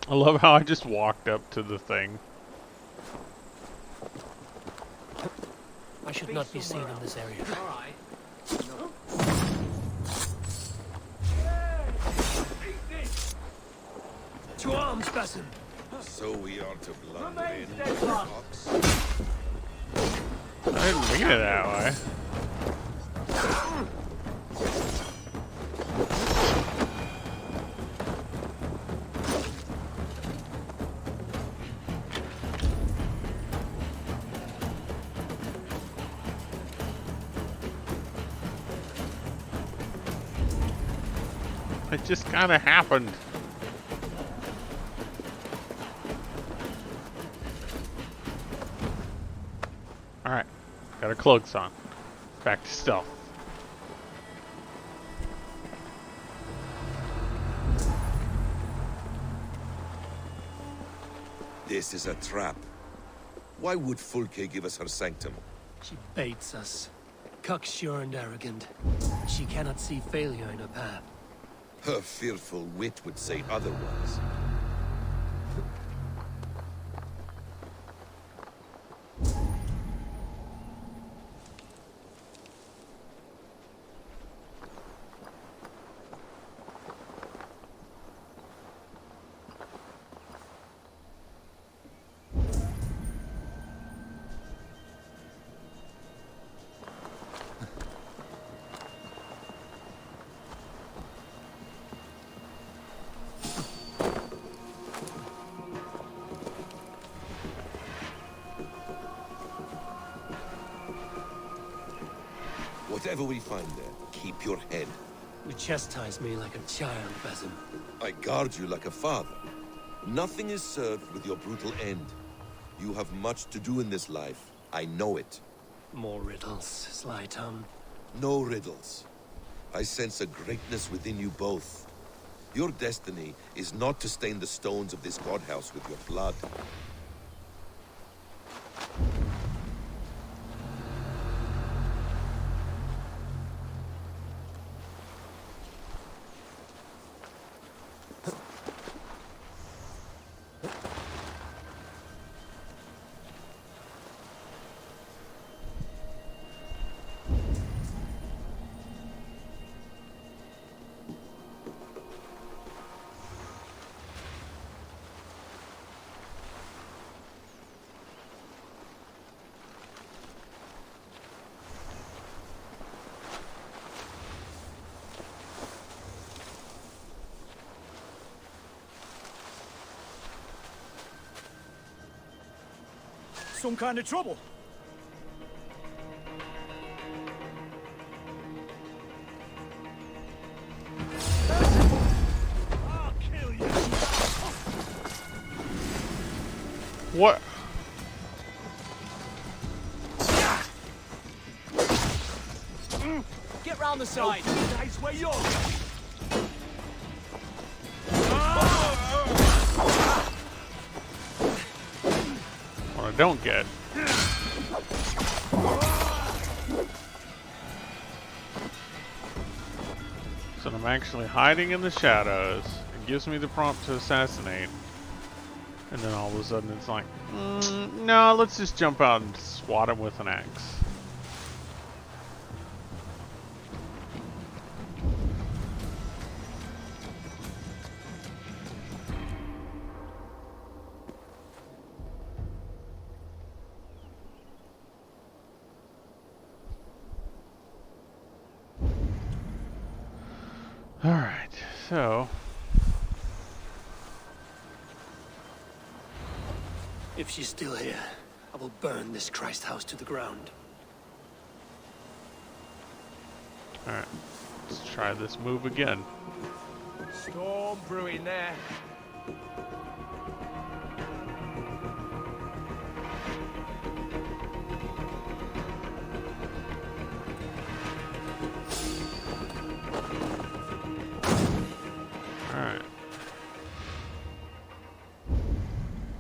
I love how I just walked up to the thing. I should not be seen in this area. To arms, Basim! So we are to blunder in, Fox. I didn't mean it that way. It just kind of happened. Alright. Got our cloaks on. Back to stealth. This is a trap. Why would Fulke give us her sanctum? She baits us. Cocksure and arrogant. She cannot see failure in her path. Her fearful wit would say otherwise. Whatever we find there, keep your head. You chastise me like a child, Basim. I guard you like a father. Nothing is served with your brutal end. You have much to do in this life. I know it. More riddles, Sly Tom. No riddles. I sense a greatness within you both. Your destiny is not to stain the stones of this godhouse with your blood. Some kind of trouble. I'll kill you. What? Get round the side. That's where you're going. What I don't get. So I'm actually hiding in the shadows. It gives me the prompt to assassinate. And then all of a sudden it's like, no, let's just jump out and swat him with an axe. Alright, so... If she's still here, I will burn this Christ house to the ground. Alright, let's try this move again. Storm brewing there. Alright.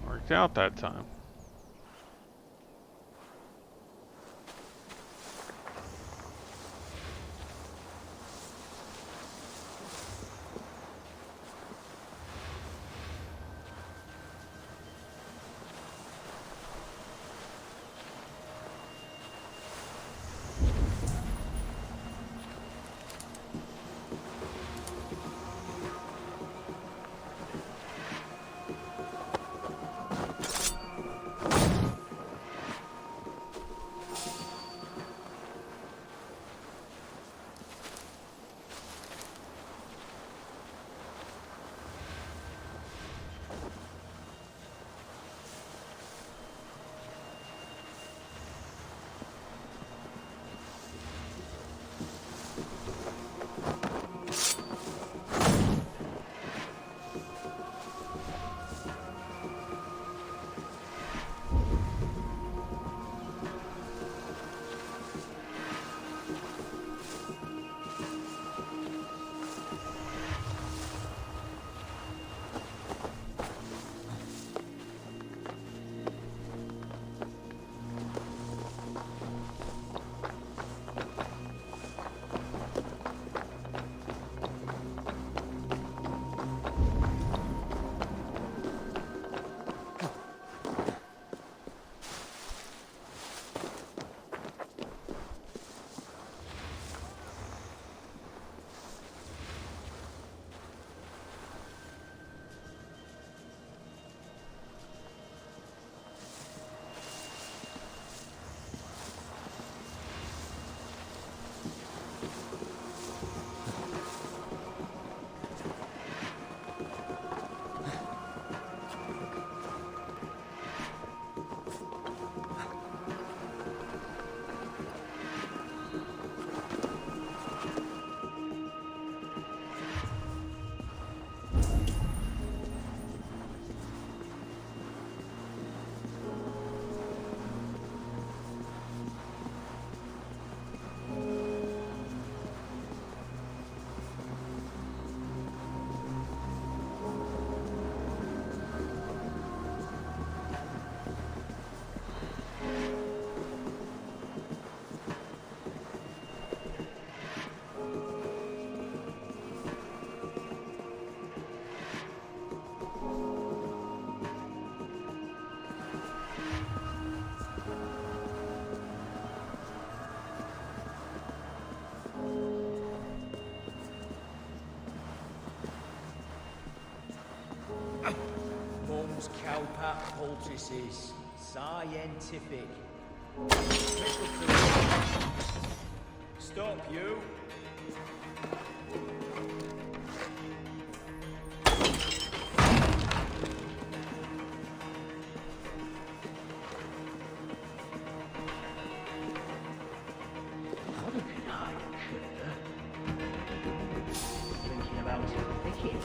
Worked out that time. poultice is scientific. Stop, you! Thinking about picking.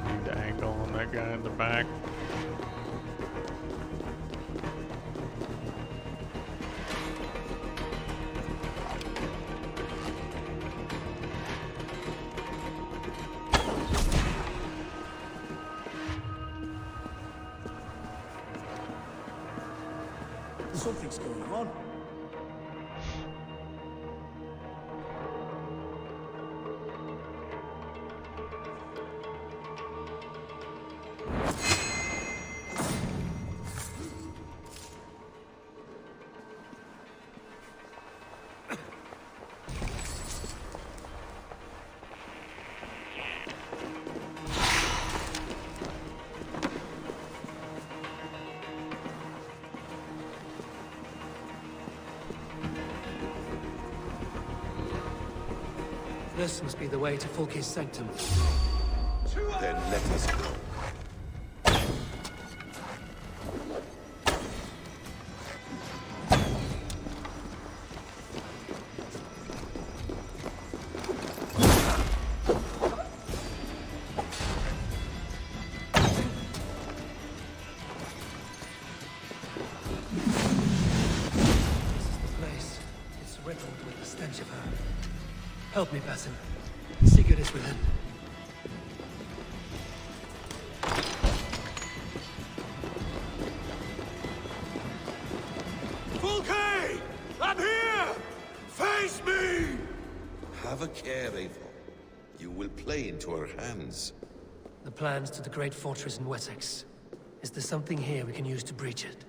Need to angle on that guy in the back. Something's going on. This must be the way to Fulke's sanctum. Then let us go. Help me, Basim. Sigurd is within. Fulke! I'm here! Face me! Have a care, Eivor. You will play into our hands. The plans to the great fortress in Wessex. Is there something here we can use to breach it?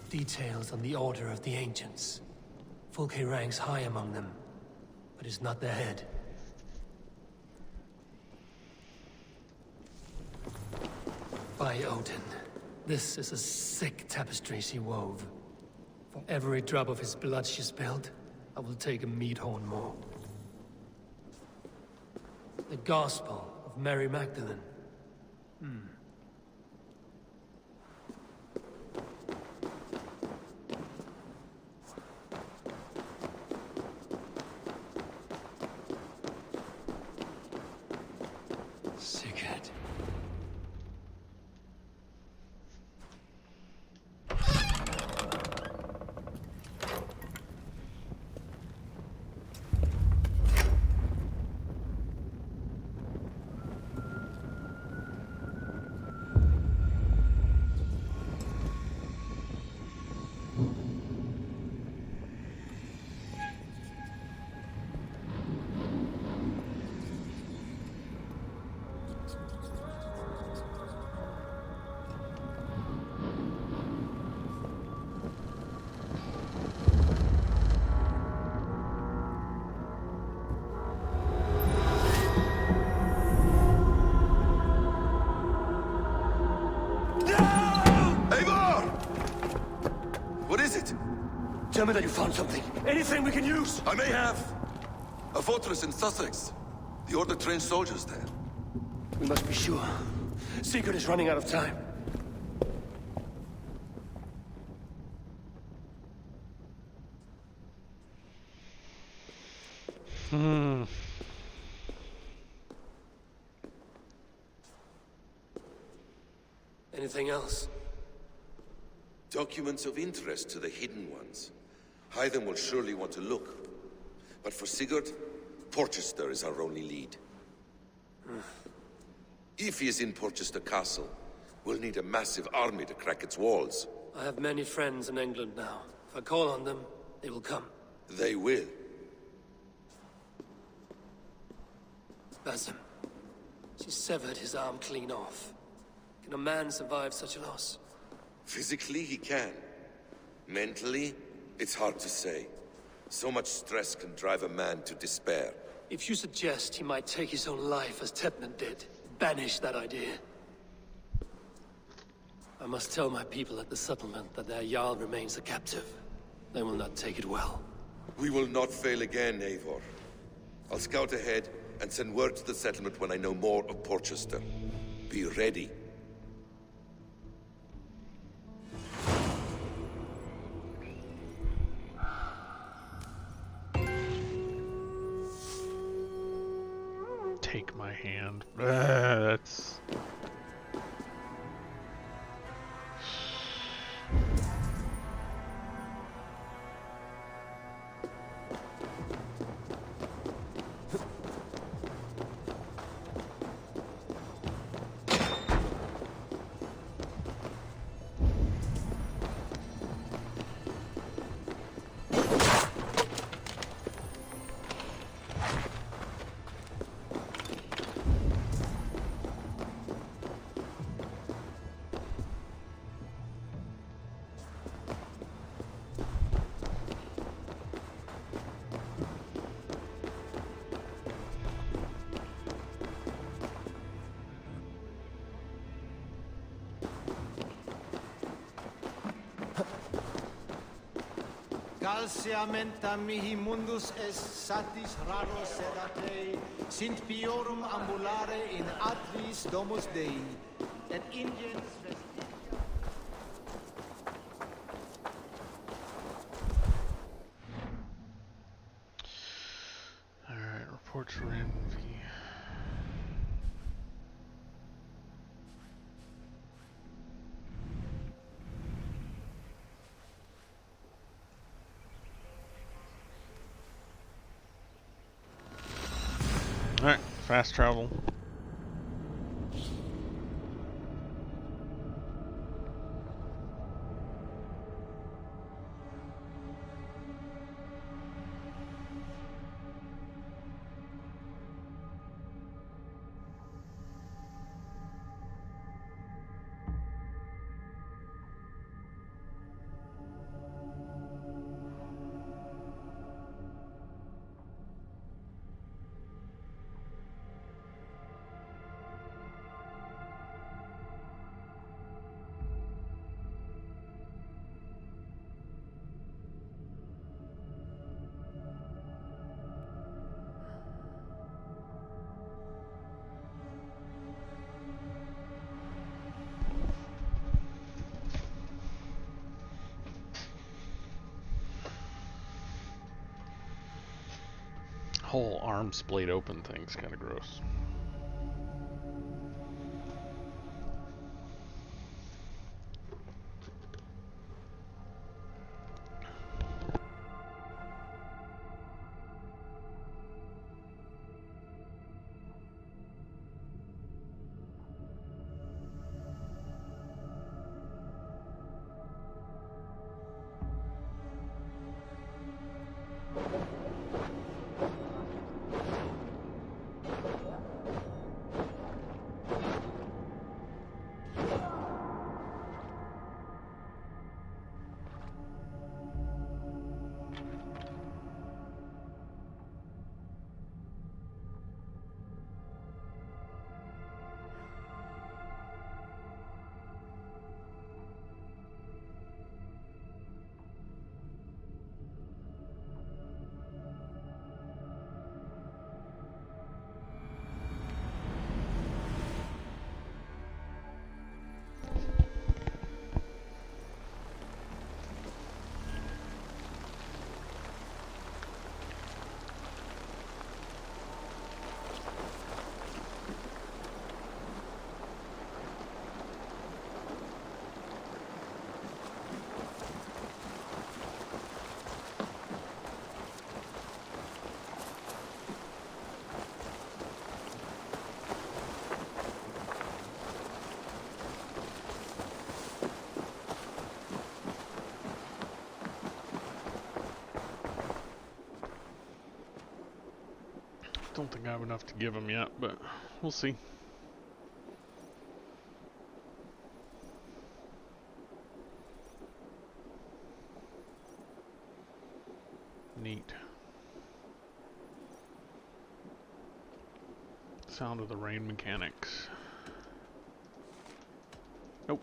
Details on the Order of the Ancients. Fulke ranks high among them, but is not their head. By Odin, this is a sick tapestry she wove. For every drop of his blood she spilled, I will take a meat horn more. The Gospel of Mary Magdalene. Sigurd. Tell me that you found something. Anything we can use. I may have. A fortress in Sussex. The Order trained soldiers there. We must be sure. Sigurd is running out of time. Anything else? Documents of interest to the Hidden Ones. Hythen will surely want to look. But for Sigurd, Porchester is our only lead. If he is in Porchester Castle, we'll need a massive army to crack its walls. I have many friends in England now. If I call on them, they will come. They will. Basim. She severed his arm clean off. Can a man survive such a loss? Physically, he can. Mentally, it's hard to say. So much stress can drive a man to despair. If you suggest he might take his own life as Tepman did, banish that idea. I must tell my people at the settlement that their Jarl remains a captive. They will not take it well. We will not fail again, Eivor. I'll scout ahead and send word to the settlement when I know more of Porchester. Be ready. Take my hand. That's... Calciamenta mihi mundus est satis raro sedate, sint piorum ambulare in atris domus Dei, et ingens Alright, report to Renvi. Alright, fast travel. Whole arm splayed open thing's kind of gross. Don't think I have enough to give him yet, but we'll see. Neat. Sound of the rain mechanics. Nope.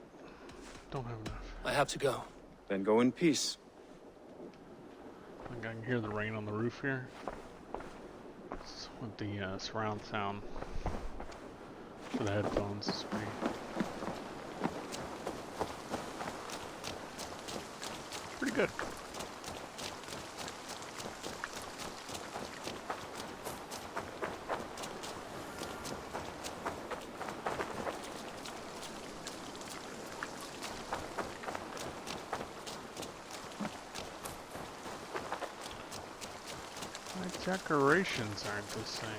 Don't have enough. I have to go. Then go in peace. I think I can hear the rain on the roof here. It's with the surround sound for the headphones. It's pretty good. My decorations aren't the same.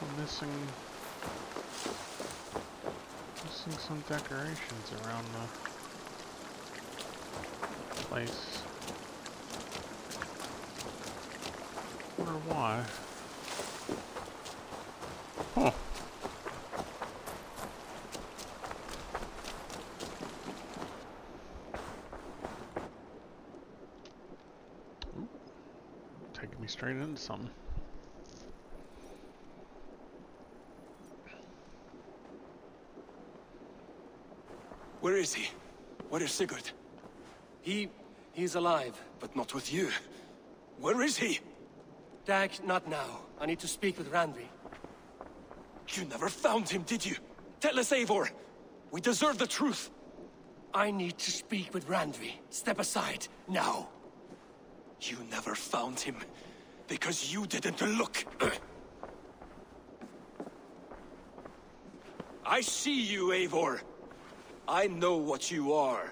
I'm missing some decorations around the place. Wonder why. Huh. Ooh. Taking me straight into something. Where is he? Where is Sigurd? He's alive. But not with you. Where is he? Dag, not now. I need to speak with Randvi. You never found him, did you? Tell us, Eivor. We deserve the truth. I need to speak with Randvi. Step aside, now. You never found him, because you didn't look. I see you, Eivor. I know what you are.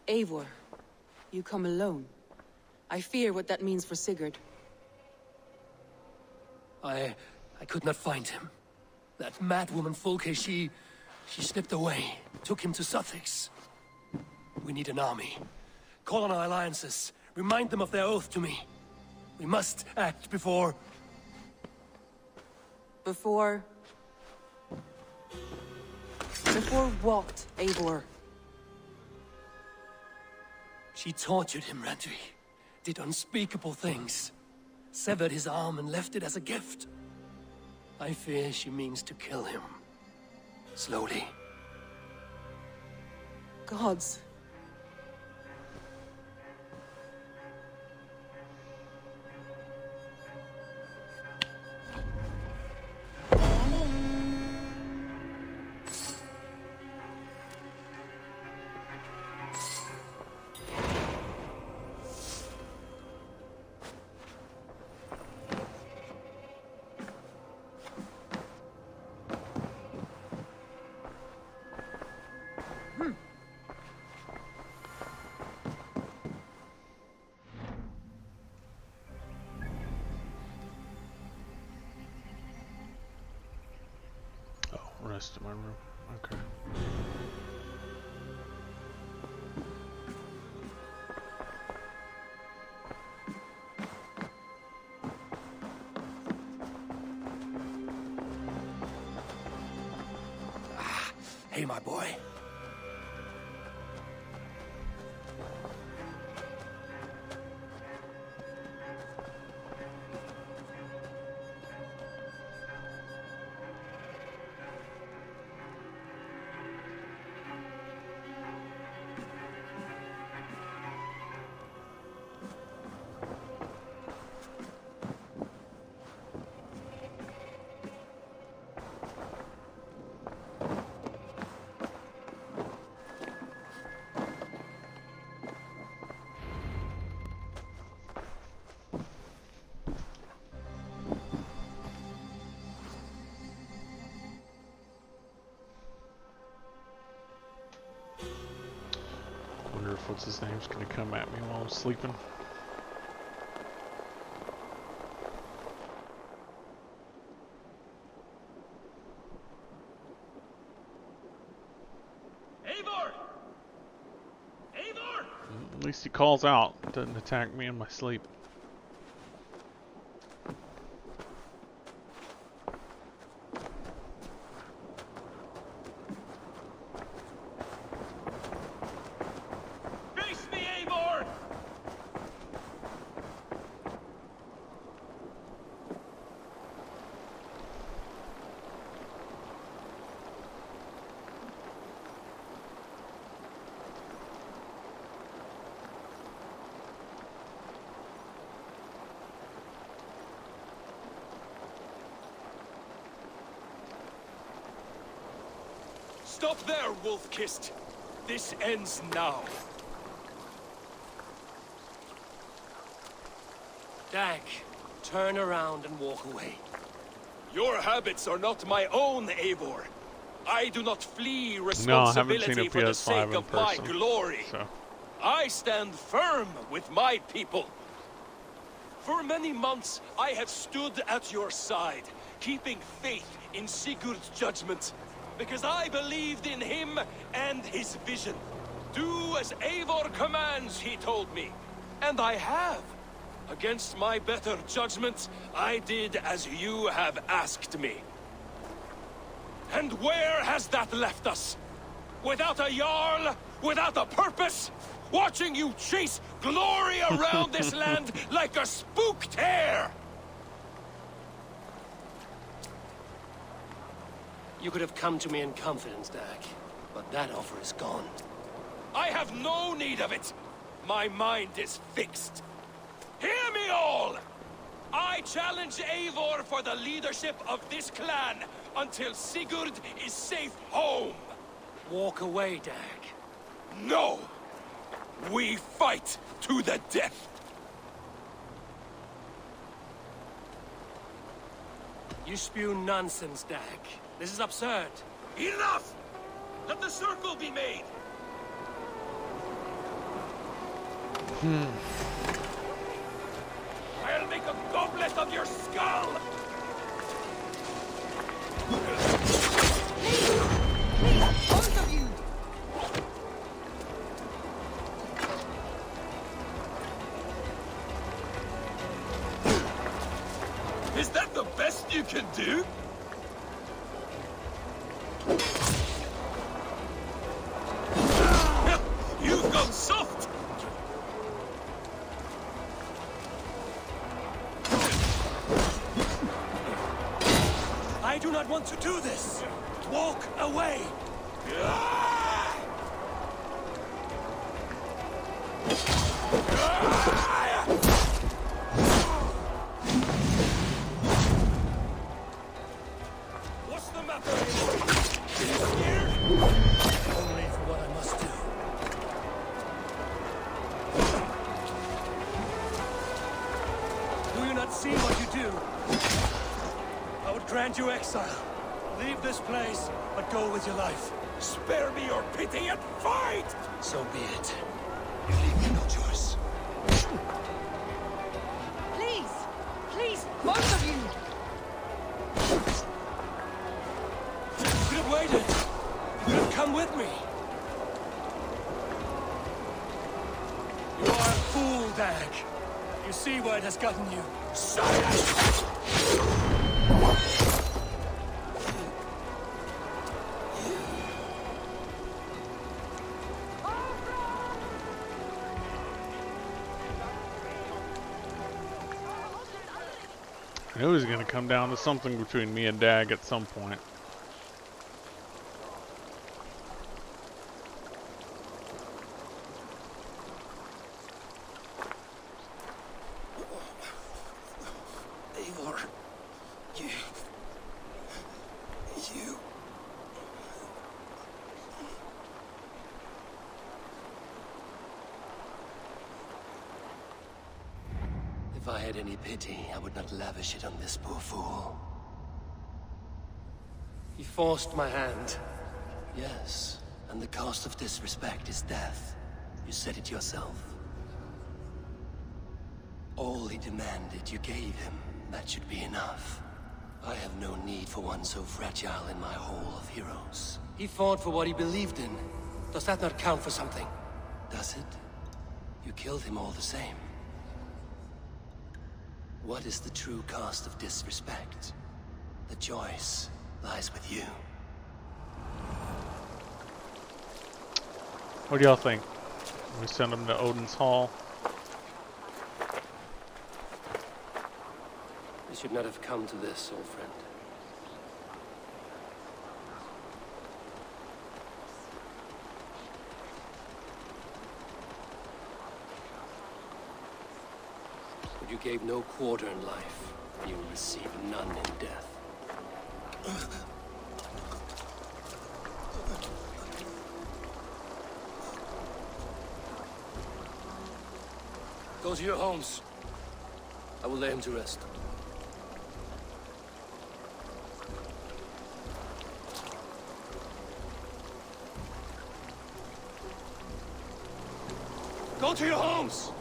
Eivor, you come alone. I fear what that means for Sigurd. I could not find him. That madwoman Folke, she slipped away, took him to Sussex. We need an army. Call on our alliances. Remind them of their oath to me. We must act before... Before what, Eivor? She tortured him, Randvi. Did unspeakable things. Severed his arm and left it as a gift. I fear she means to kill him. Slowly. Gods. Rest of my room. Okay. Hey, my boy. Wonder if what's his name's gonna come at me while I'm sleeping. At least he calls out, doesn't attack me in my sleep. Face me, Eivor! Stop there, Wolf-Kissed. This ends now. Dag, turn around and walk away. Your habits are not my own, Eivor. I do not flee No, I haven't seen a responsibility for the PS5 sake in of my person, glory. so. I stand firm with my people. For many months, I have stood at your side, keeping faith in Sigurd's judgment, because I believed in him and his vision. Do as Eivor commands, he told me. And I have. Against my better judgment, I did as you have asked me. And where has that left us? Without a Jarl? Without a purpose? Watching you chase glory around this land like a spooked hare! You could have come to me in confidence, Dag, but that offer is gone. I have no need of it. My mind is fixed. Hear me all! I challenge Eivor for the leadership of this clan until Sigurd is safe home. Walk away, Dag. No! We fight to the death! You spew nonsense, Dag. This is absurd. Enough! Let the circle be made! I'll make a goblet of your skull! Both of you! Is that the best you can do? You've gone soft! I do not want to do this! Walk away! What's the matter? Are you scared? Only for what I must do. Do you not see what you do? I would grant you exile. Leave this place, but go with your life. Spare me your pity and fight! So be it. You leave me no choice. Please! Please, both of you! You could have waited. You could have come with me. You are a fool, Dag. You see where it has gotten you. Silence! I knew it was going to come down to something between me and Dag at some point. Eivor, you... If I had any pity, I would not lavish it on this poor fool. He forced my hand. Yes, and the cost of disrespect is death. You said it yourself. All he demanded, you gave him. That should be enough. I have no need for one so fragile in my hall of heroes. He fought for what he believed in. Does that not count for something? Does it? You killed him all the same. What is the true cost of disrespect? The choice lies with you. What do y'all think? We send him to Odin's Hall? You should not have come to this, old friend. But you gave no quarter in life, you will receive none in death. Go to your homes. I will lay him to rest. Go to your homes!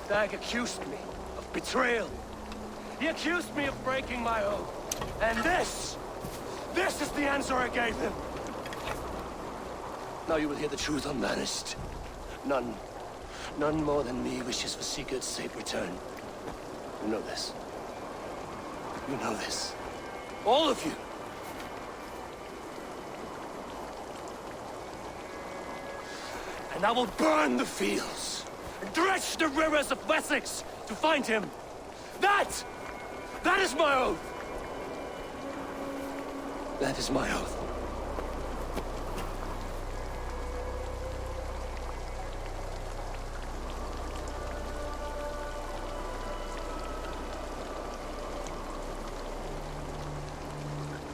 Dag accused me of betrayal. He accused me of breaking my oath. And this is the answer I gave him. Now you will hear the truth unbanished. None more than me wishes for Sigurd's safe return. You know this. You know this. All of you. And I will burn the fields, and dredge the rivers of Wessex to find him. That is my oath. That is my oath.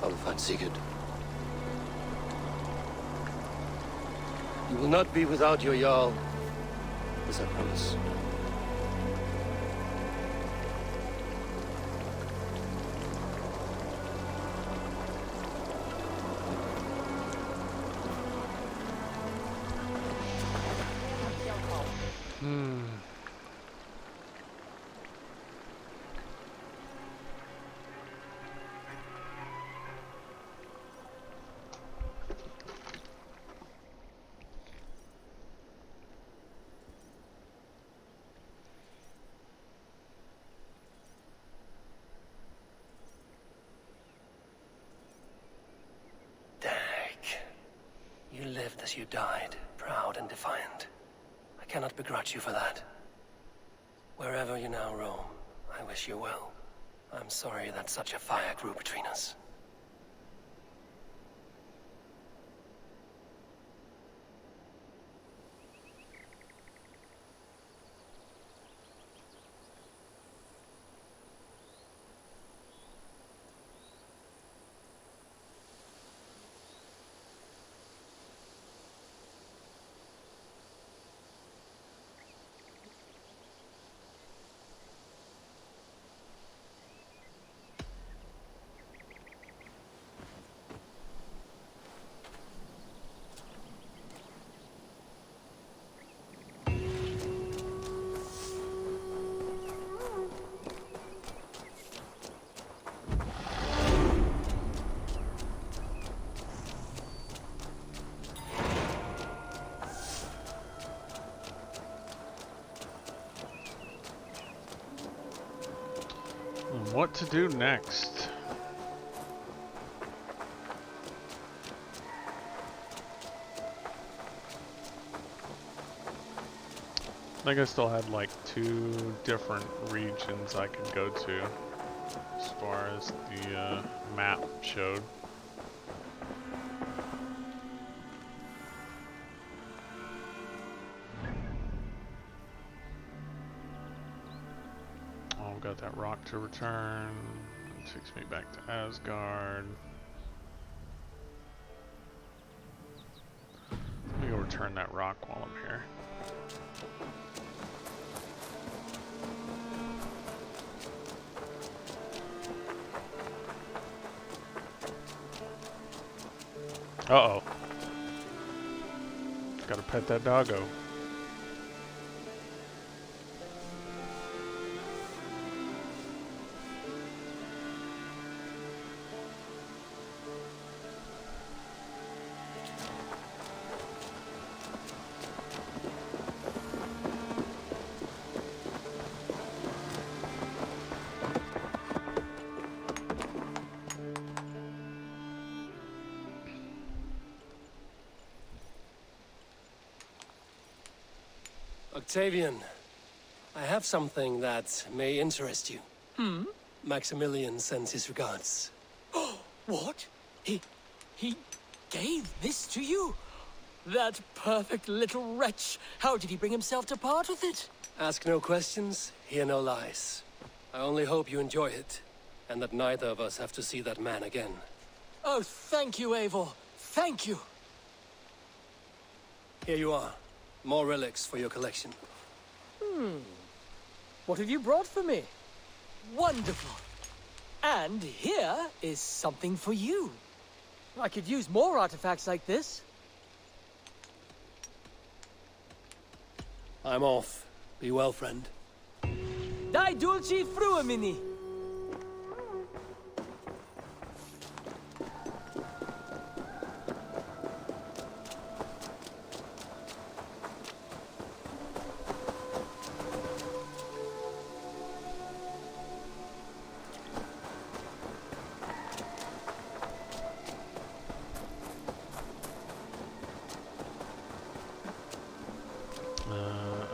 I will find Sigurd. You will not be without your Jarl, as I promise. You lived as you died, proud and defiant. I cannot begrudge you for that. Wherever you now roam, I wish you well. I'm sorry that such a fire grew between us. What to do next? I think I still had like 2 different regions I could go to as far as the map showed. Oh, got that rock to return. It takes me back to Asgard. Let me go return that rock while I'm here. Uh-oh. Gotta pet that doggo. Octavian, I have something that may interest you. Maximilian sends his regards. What? He gave this to you? That perfect little wretch. How did he bring himself to part with it? Ask no questions, hear no lies. I only hope you enjoy it, and that neither of us have to see that man again. Oh, thank you, Eivor. Thank you. Here you are. More relics for your collection. What have you brought for me? Wonderful. And here is something for you. I could use more artifacts like this. I'm off. Be well, friend. Dai dulci fruamini.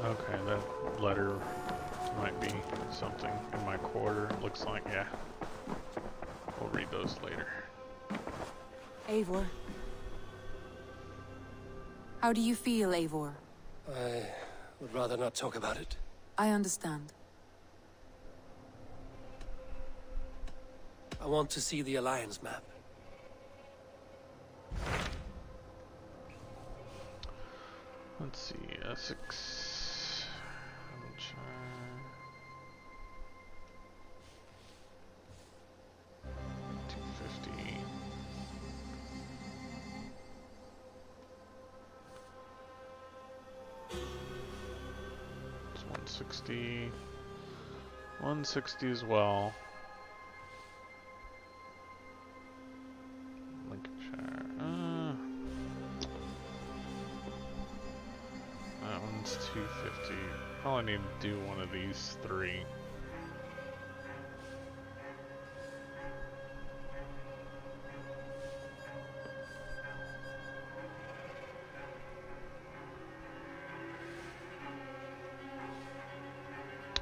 Okay, that letter might be something in my quarter. Looks like, yeah. We'll read those later. Eivor. How do you feel, Eivor? I would rather not talk about it. I understand. I want to see the Alliance map. Let's see, Essex. 250. It's 160. 160 as well. Lincolnshire. That one's 250. Probably need to do one of these three.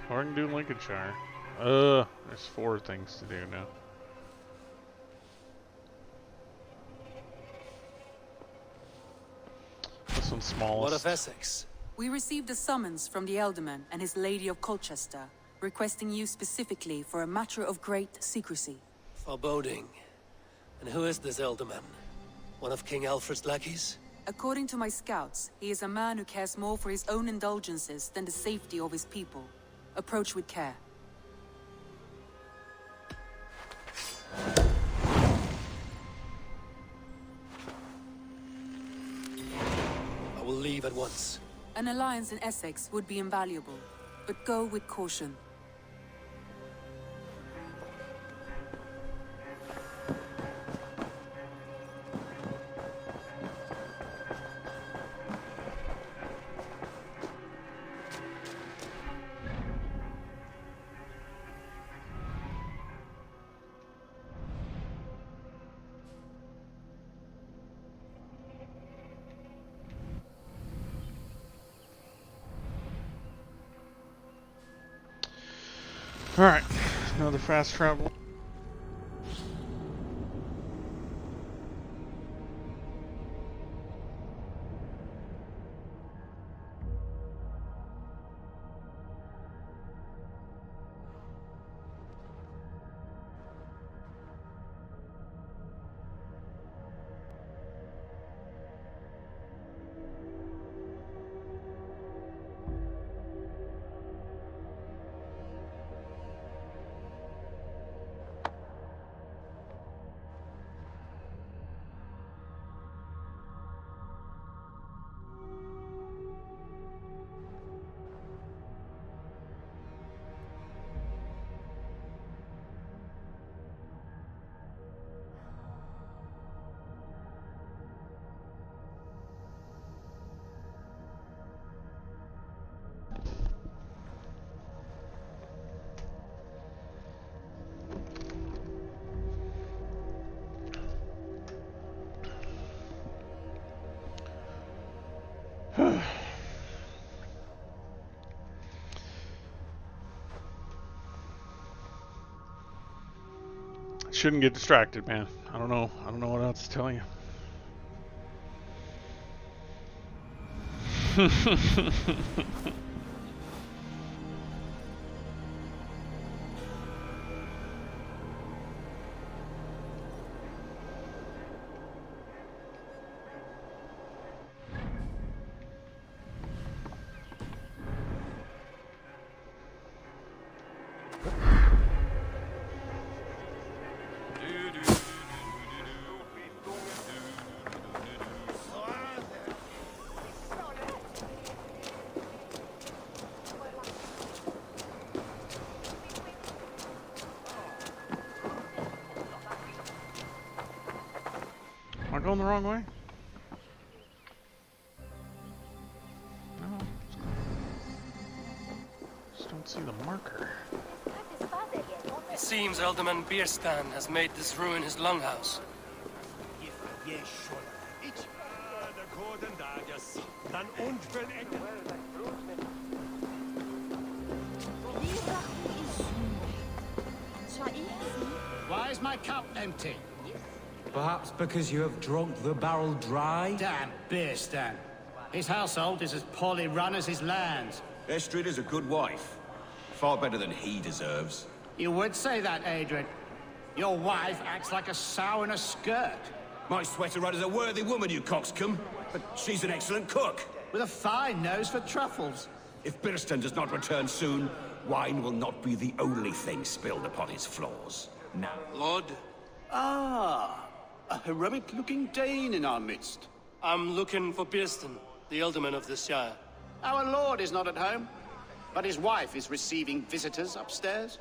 Or I can do Lincolnshire. There's 4 things to do now. This one's smallest. What of Essex? We received a summons from the Alderman and his Lady of Colchester, requesting you specifically for a matter of great secrecy. Foreboding. And who is this Elderman? One of King Alfred's lackeys? According to my scouts, he is a man who cares more for his own indulgences than the safety of his people. Approach with care. I will leave at once. An alliance in Essex would be invaluable, but go with caution. Alright, another fast travel. shouldn't get distracted, man. I don't know what else to tell you. Am I going the wrong way? No. Just don't see the marker. It seems Alderman Bierstan has made this ruin his longhouse. Why is my cup empty? Perhaps because you have drunk the barrel dry? Damn Bierstan. His household is as poorly run as his lands. Estrid is a good wife. Far better than he deserves. You would say that, Adrian. Your wife acts like a sow in a skirt. My sweater run is a worthy woman, you coxcomb. But she's an excellent cook. With a fine nose for truffles. If Bierstan does not return soon, wine will not be the only thing spilled upon his floors. Now. Lord? Ah, a heroic-looking Dane in our midst. I'm looking for Bierstan, the alderman of this shire. Our lord is not at home, but his wife is receiving visitors upstairs,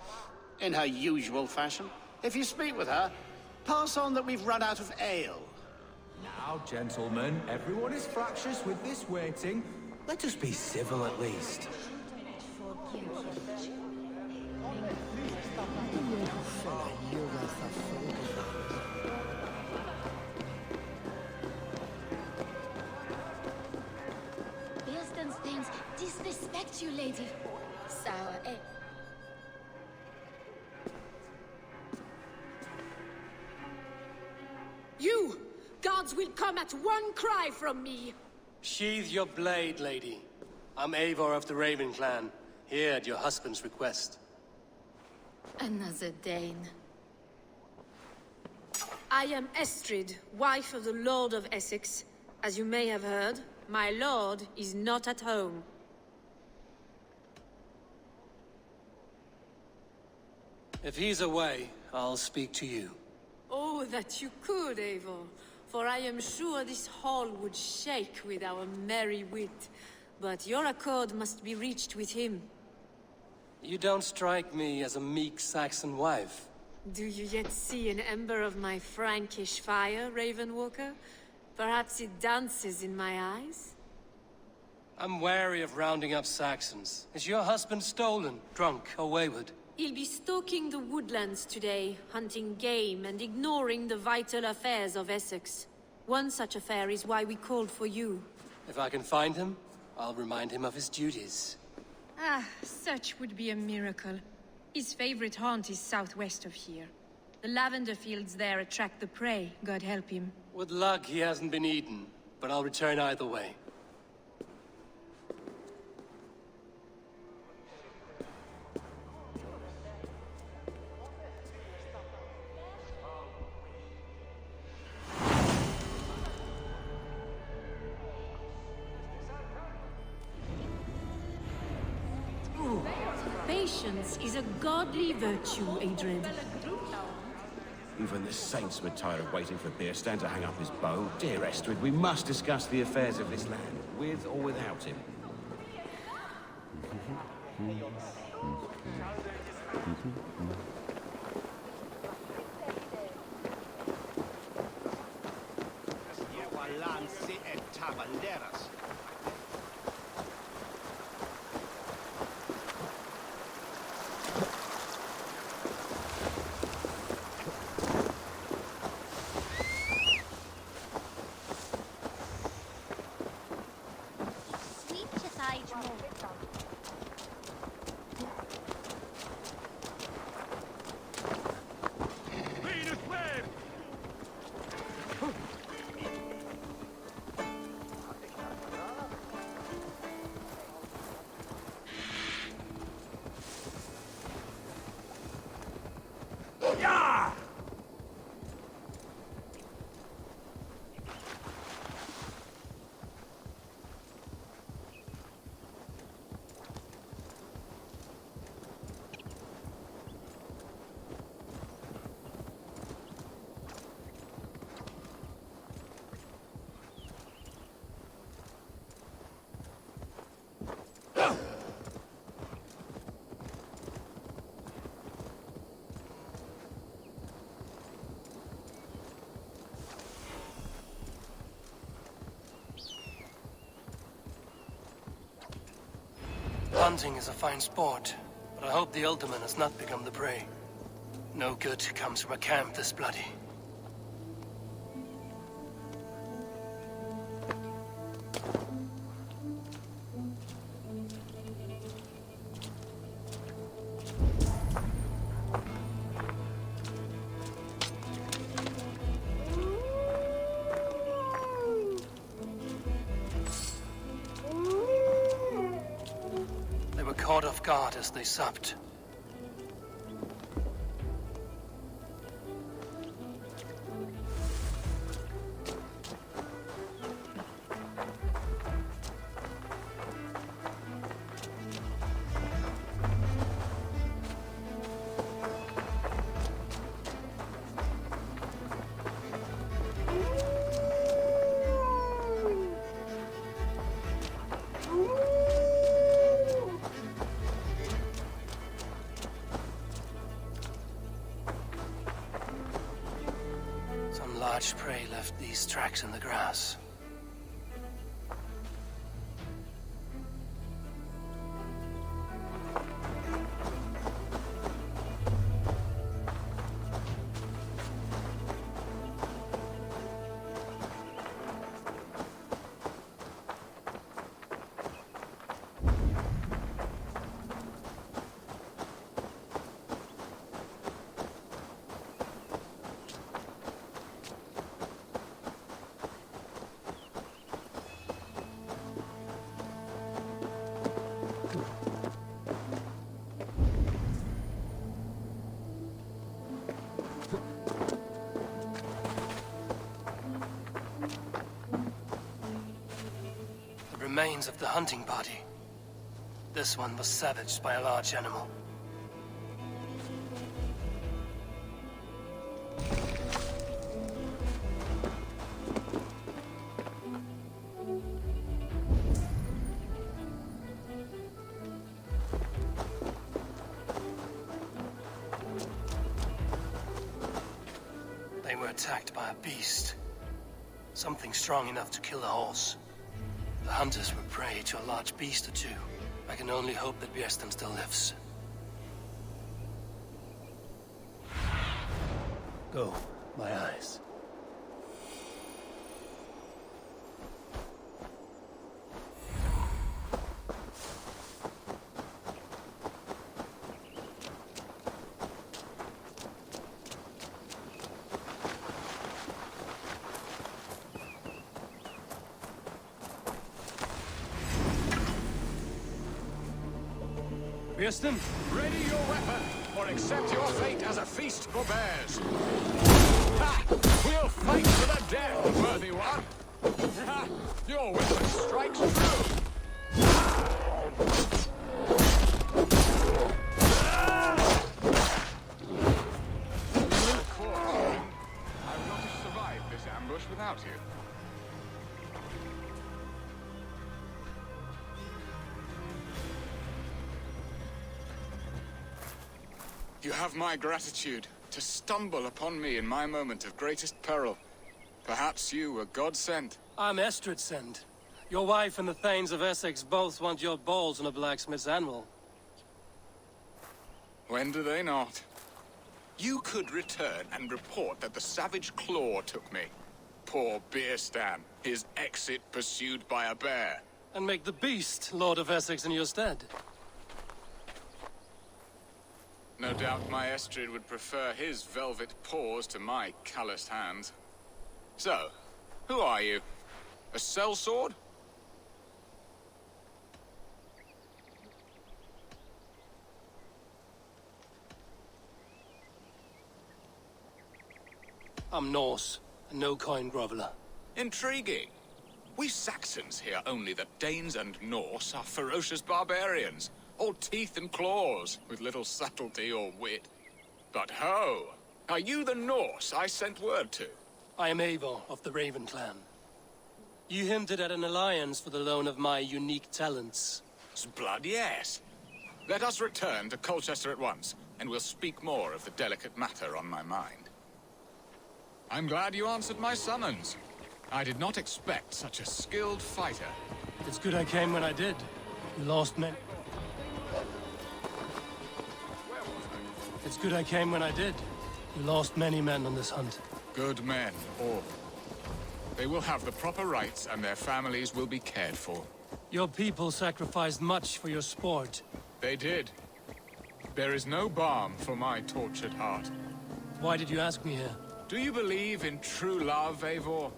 in her usual fashion. If you speak with her, pass on that we've run out of ale. Now, gentlemen, everyone is fractious with this waiting. Let us be civil at least. Bierston's things disrespect you, lady. Sour, eh? You! Guards will come at one cry from me! Sheathe your blade, lady. I'm Eivor of the Raven clan, here at your husband's request. Another Dane. I am Estrid, wife of the Lord of Essex. As you may have heard, my lord is not at home. If he's away, I'll speak to you. Oh, that you could, Eivor. For I am sure this hall would shake with our merry wit. But your accord must be reached with him. You don't strike me as a meek Saxon wife. Do you yet see an ember of my Frankish fire, Ravenwalker? Perhaps it dances in my eyes? I'm wary of rounding up Saxons. Is your husband stolen, drunk, or wayward? He'll be stalking the woodlands today, hunting game and ignoring the vital affairs of Essex. One such affair is why we called for you. If I can find him, I'll remind him of his duties. Ah, such would be a miracle. His favorite haunt is southwest of here. The lavender fields there attract the prey, God help him. With luck, he hasn't been eaten, but I'll return either way. Patience is a godly virtue, Adrian. Even the saints were tired of waiting for Bierstan to hang up his bow. Dear Estrid, we must discuss the affairs of this land, with or without him. Hunting is a fine sport, but I hope the Elderman has not become the prey. No good comes from a camp this bloody. They were caught off guard as they supped. Some large prey left these tracks in the grass. Remains of the hunting party. This one was savaged by a large animal. They were attacked by a beast. Something strong enough to kill a horse. The hunters were prey to a large beast or two. I can only hope that Björsten still lives. Go, my eyes. Björsten, ready your weapon, or accept your fate as a feast for bears. Ha! We'll fight to the death, worthy one. Ha! Your weapon strikes true. Of course, I've not survived this ambush without you. You have my gratitude to stumble upon me in my moment of greatest peril. Perhaps you were God-sent. I'm Estrid sent. Your wife and the Thanes of Essex both want your balls on a blacksmith's anvil. When do they not? You could return and report that the savage claw took me. Poor Björsten, his exit pursued by a bear. And make the beast Lord of Essex in your stead. No doubt my Estrid would prefer his velvet paws to my calloused hands. So, who are you? A sellsword? I'm Norse, a no-coin groveler. Intriguing. We Saxons hear only that Danes and Norse are ferocious barbarians, all teeth and claws, with little subtlety or wit. But ho! Are you the Norse I sent word to? I am Eivor of the Raven clan. You hinted at an alliance for the loan of my unique talents. Blood, yes. Let us return to Colchester at once, and we'll speak more of the delicate matter on my mind. I'm glad you answered my summons. I did not expect such a skilled fighter. It's good I came when I did. You lost men. It's good I came when I did. We lost many men on this hunt. Good men, all. They will have the proper rights and their families will be cared for. Your people sacrificed much for your sport. They did. There is no balm for my tortured heart. Why did you ask me here? Do you believe in true love, Eivor?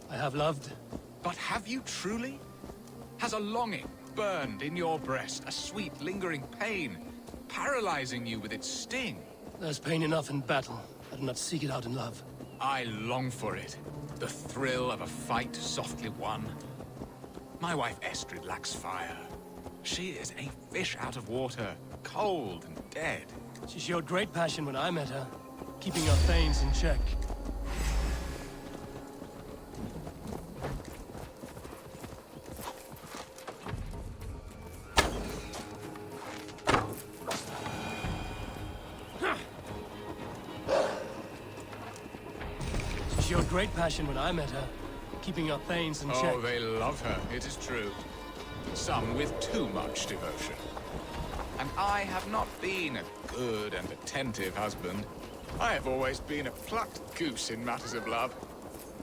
I have loved. But have you truly? Has a longing burned in your breast, a sweet, lingering pain, paralyzing you with its sting? There's pain enough in battle. I do not seek it out in love. I long for it. The thrill of a fight softly won. My wife Estrid lacks fire. She is a fish out of water, cold and dead. She showed great passion when I met her, keeping our thanes in check. She showed great passion when I met her, keeping our thanes in check. Oh, they love her, it is true. Some with too much devotion. And I have not been a good and attentive husband. I have always been a plucked goose in matters of love.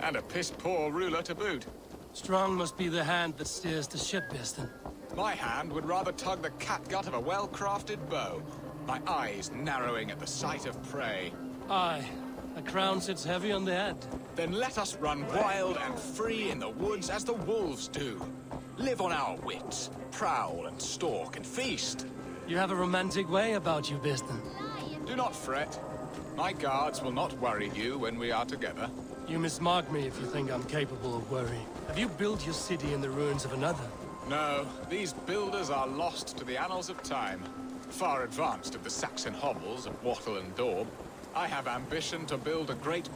And a piss-poor ruler to boot. Strong must be the hand that steers the ship, Birston. My hand would rather tug the catgut of a well-crafted bow. My eyes narrowing at the sight of prey. Aye. A crown sits heavy on the head. Then let us run wild and free in the woods as the wolves do. Live on our wits, prowl and stalk and feast. You have a romantic way about you, Birston. Do not fret. My guards will not worry you when we are together. You mismark me if you think I'm capable of worry. Have you built your city in the ruins of another? No, these builders are lost to the annals of time. Far advanced of the Saxon hovels of Wattle and Daub. I have ambition to build a great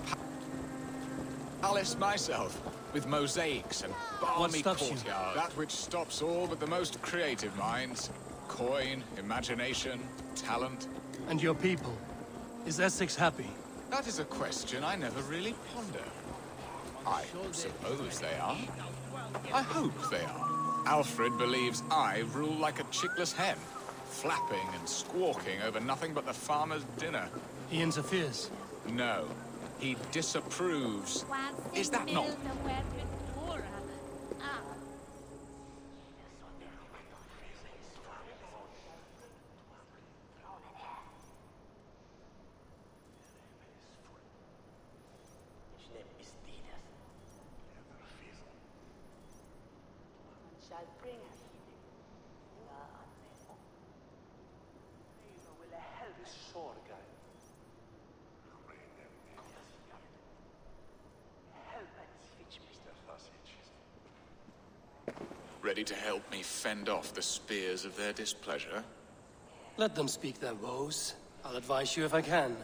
palace myself, with mosaics and balmy courtyards. That which stops all but the most creative minds. Coin, imagination, talent. And your people? Is Essex happy? That is a question I never really ponder. I suppose they are. I hope they are. Alfred believes I rule like a chickless hen, flapping and squawking over nothing but the farmer's dinner. He interferes? No. He disapproves. Is that not? Ready to help me fend off the spears of their displeasure? Let them speak their woes. I'll advise you if I can.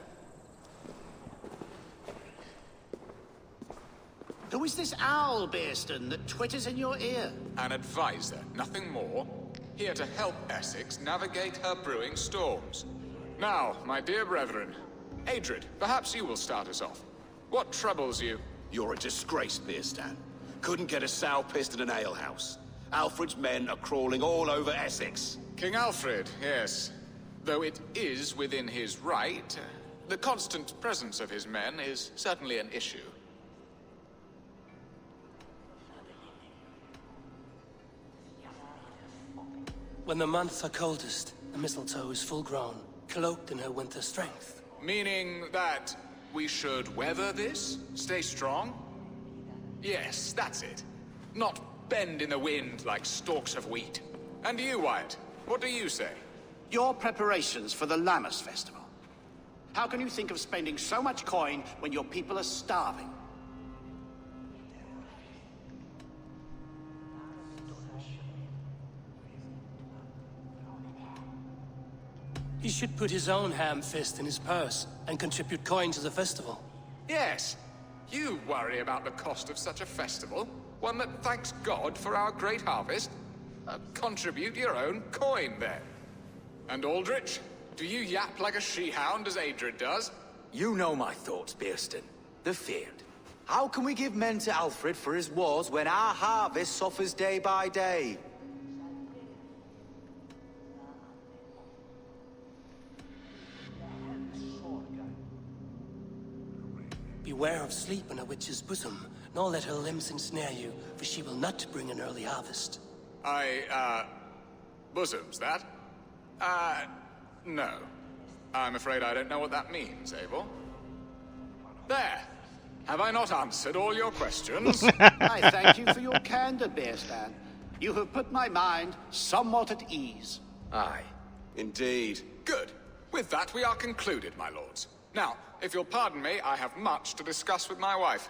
Who is this owl, Birston, that twitters in your ear? An advisor, nothing more. Here to help Essex navigate her brewing storms. Now, my dear brethren, Adrid, perhaps you will start us off. What troubles you? You're a disgrace, Birstan. Couldn't get a sow pissed in an alehouse. Alfred's men are crawling all over Essex. King Alfred, yes. Though it is within his right, the constant presence of his men is certainly an issue. When the months are coldest, the mistletoe is full grown, cloaked in her winter strength. Meaning that we should weather this? Stay strong? Yes, that's it. Not bend in the wind like stalks of wheat. And you, Wyatt, what do you say? Your preparations for the Lammas festival. How can you think of spending so much coin when your people are starving? He should put his own ham fist in his purse and contribute coin to the festival. Yes. You worry about the cost of such a festival? One that thanks God for our great harvest? Contribute your own coin, then. And Aldrich, do you yap like a she-hound as Adrid does? You know my thoughts, Birston. The feared. How can we give men to Alfred for his wars when our harvest suffers day by day? Beware of sleep in a witch's bosom, nor let her limbs ensnare you, for she will not bring an early harvest. Bosoms, that? No. I'm afraid I don't know what that means, Abel. There! Have I not answered all your questions? I thank you for your candor, Bearstan. You have put my mind somewhat at ease. Aye. Indeed. Good. With that, we are concluded, my lords. Now, if you'll pardon me, I have much to discuss with my wife.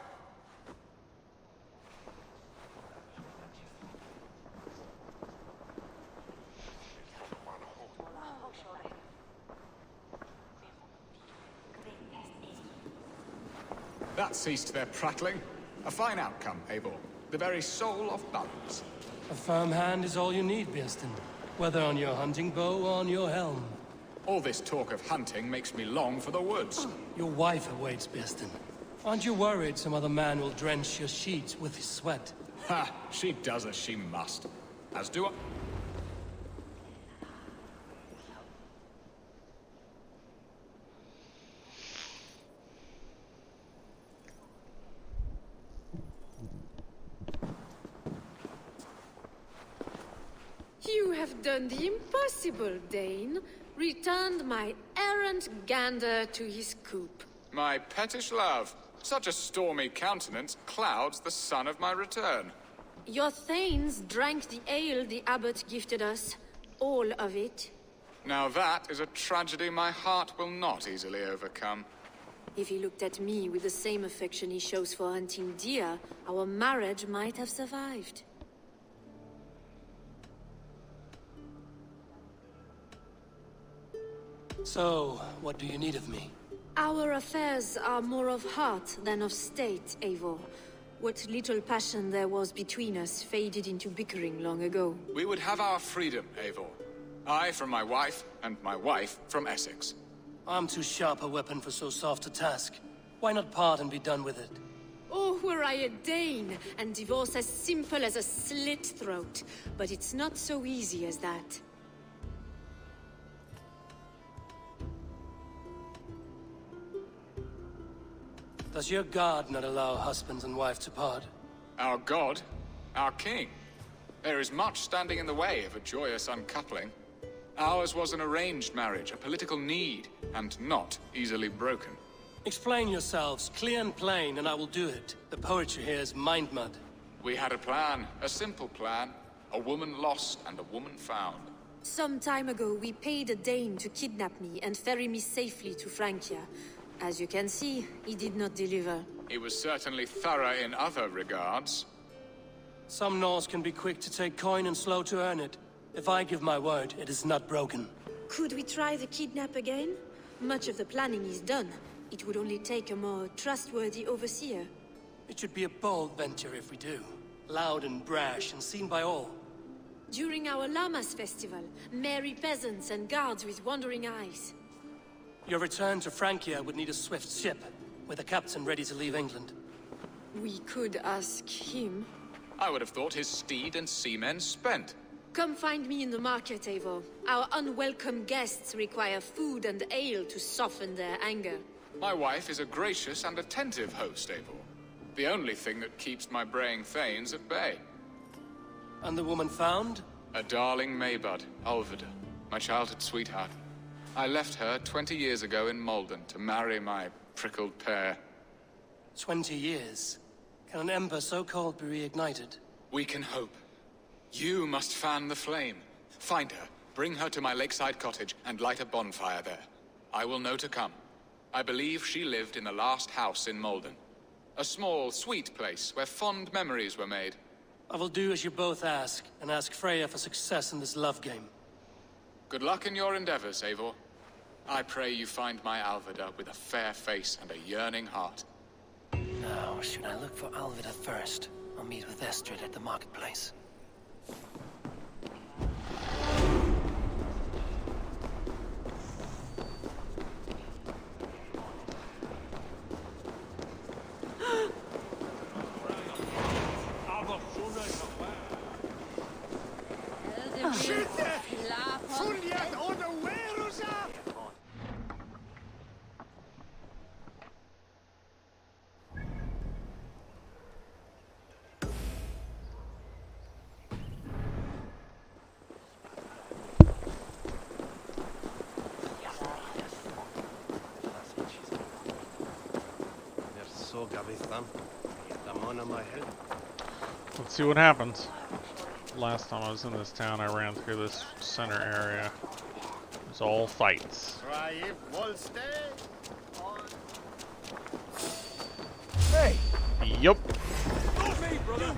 That ceased their prattling. A fine outcome, Abel. The very soul of balance. A firm hand is all you need, Bearstan. Whether on your hunting bow or on your helm. All this talk of hunting makes me long for the woods. Your wife awaits, Bearstan. Aren't you worried some other man will drench your sheets with his sweat? Ha! She does as she must. As do I. You have done the impossible, Dane. Returned my errant gander to his coop. My pettish love. Such a stormy countenance clouds the sun of my return. Your thanes drank the ale the abbot gifted us. All of it. Now that is a tragedy my heart will not easily overcome. If he looked at me with the same affection he shows for hunting deer, our marriage might have survived. So, what do you need of me? Our affairs are more of heart than of state, Eivor. What little passion there was between us faded into bickering long ago. We would have our freedom, Eivor. I from my wife, and my wife from Essex. I'm too sharp a weapon for so soft a task. Why not part and be done with it? Oh, were I a Dane, and divorce as simple as a slit throat. But it's not so easy as that. Does your god not allow husbands and wife to part? Our god? Our king? There is much standing in the way of a joyous uncoupling. Ours was an arranged marriage, a political need, and not easily broken. Explain yourselves, clear and plain, and I will do it. The poetry here is mind mud. We had a plan, a simple plan. A woman lost and a woman found. Some time ago, we paid a Dane to kidnap me and ferry me safely to Francia. As you can see, he did not deliver. He was certainly thorough in other regards. Some Norse can be quick to take coin and slow to earn it. If I give my word, it is not broken. Could we try the kidnap again? Much of the planning is done. It would only take a more trustworthy overseer. It should be a bold venture if we do. Loud and brash and seen by all. During our Llamas festival, merry peasants and guards with wandering eyes. Your return to Francia would need a swift ship, with a captain ready to leave England. We could ask him. I would have thought his steed and seamen spent. Come find me in the market, Eivor. Our unwelcome guests require food and ale to soften their anger. My wife is a gracious and attentive host, Eivor. The only thing that keeps my braying thanes at bay. And the woman found? A darling Maybud, Alvida, my childhood sweetheart. I left her 20 years ago in Malden to marry my prickled pear. 20 years? Can an ember so cold be reignited? We can hope. You must fan the flame. Find her, bring her to my lakeside cottage, and light a bonfire there. I will know to come. I believe she lived in the last house in Malden. A small, sweet place where fond memories were made. I will do as you both ask, and ask Freya for success in this love game. Good luck in your endeavors, Eivor. I pray you find my Alvida with a fair face and a yearning heart. Now, should I look for Alvida first? I'll meet with Estrid at the marketplace. Let's see what happens. Last time I was in this town, I ran through this center area. It's all fights. Hey! Yup. Not me, brother!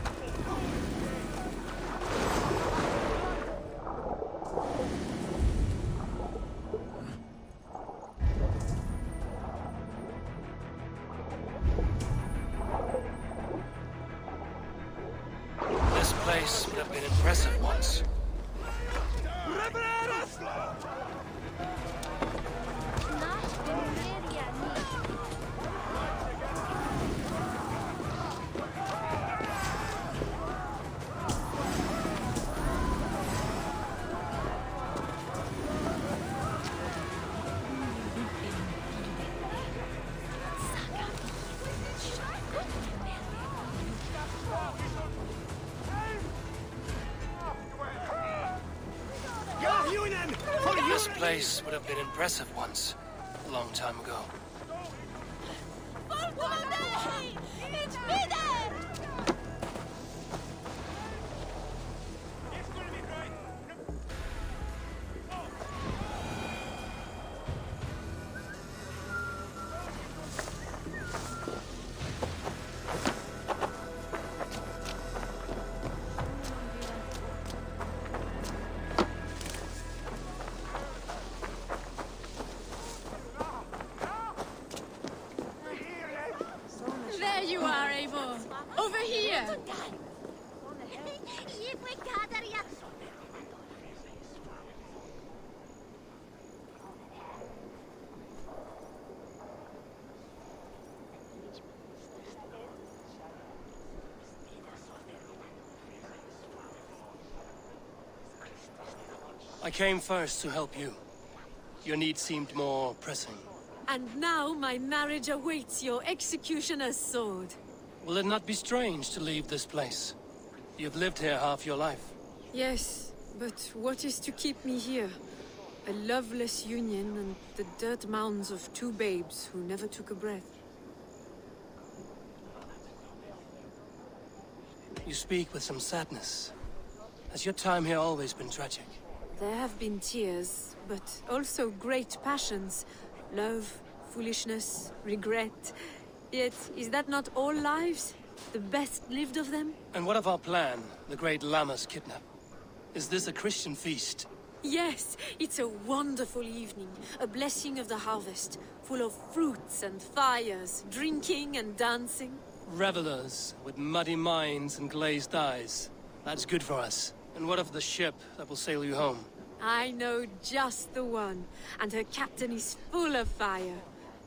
This place would have been impressive once. This place would have been impressive once, a long time ago. There you are, Eivor. Over here. I came first to help you. Your need seemed more pressing. And now my marriage awaits your executioner's sword. Will it not be strange to leave this place? You've lived here half your life. Yes, but what is to keep me here? A loveless union and the dirt mounds of two babes who never took a breath. You speak with some sadness. Has your time here always been tragic? There have been tears, but also great passions. Love, foolishness, regret. Yet, is that not all lives? The best lived of them? And what of our plan, the great Lamma's kidnap? Is this a Christian feast? Yes, it's a wonderful evening. A blessing of the harvest, full of fruits and fires, drinking and dancing. Revelers with muddy minds and glazed eyes. That's good for us. And what of the ship that will sail you home? I know just the one, and her captain is full of fire.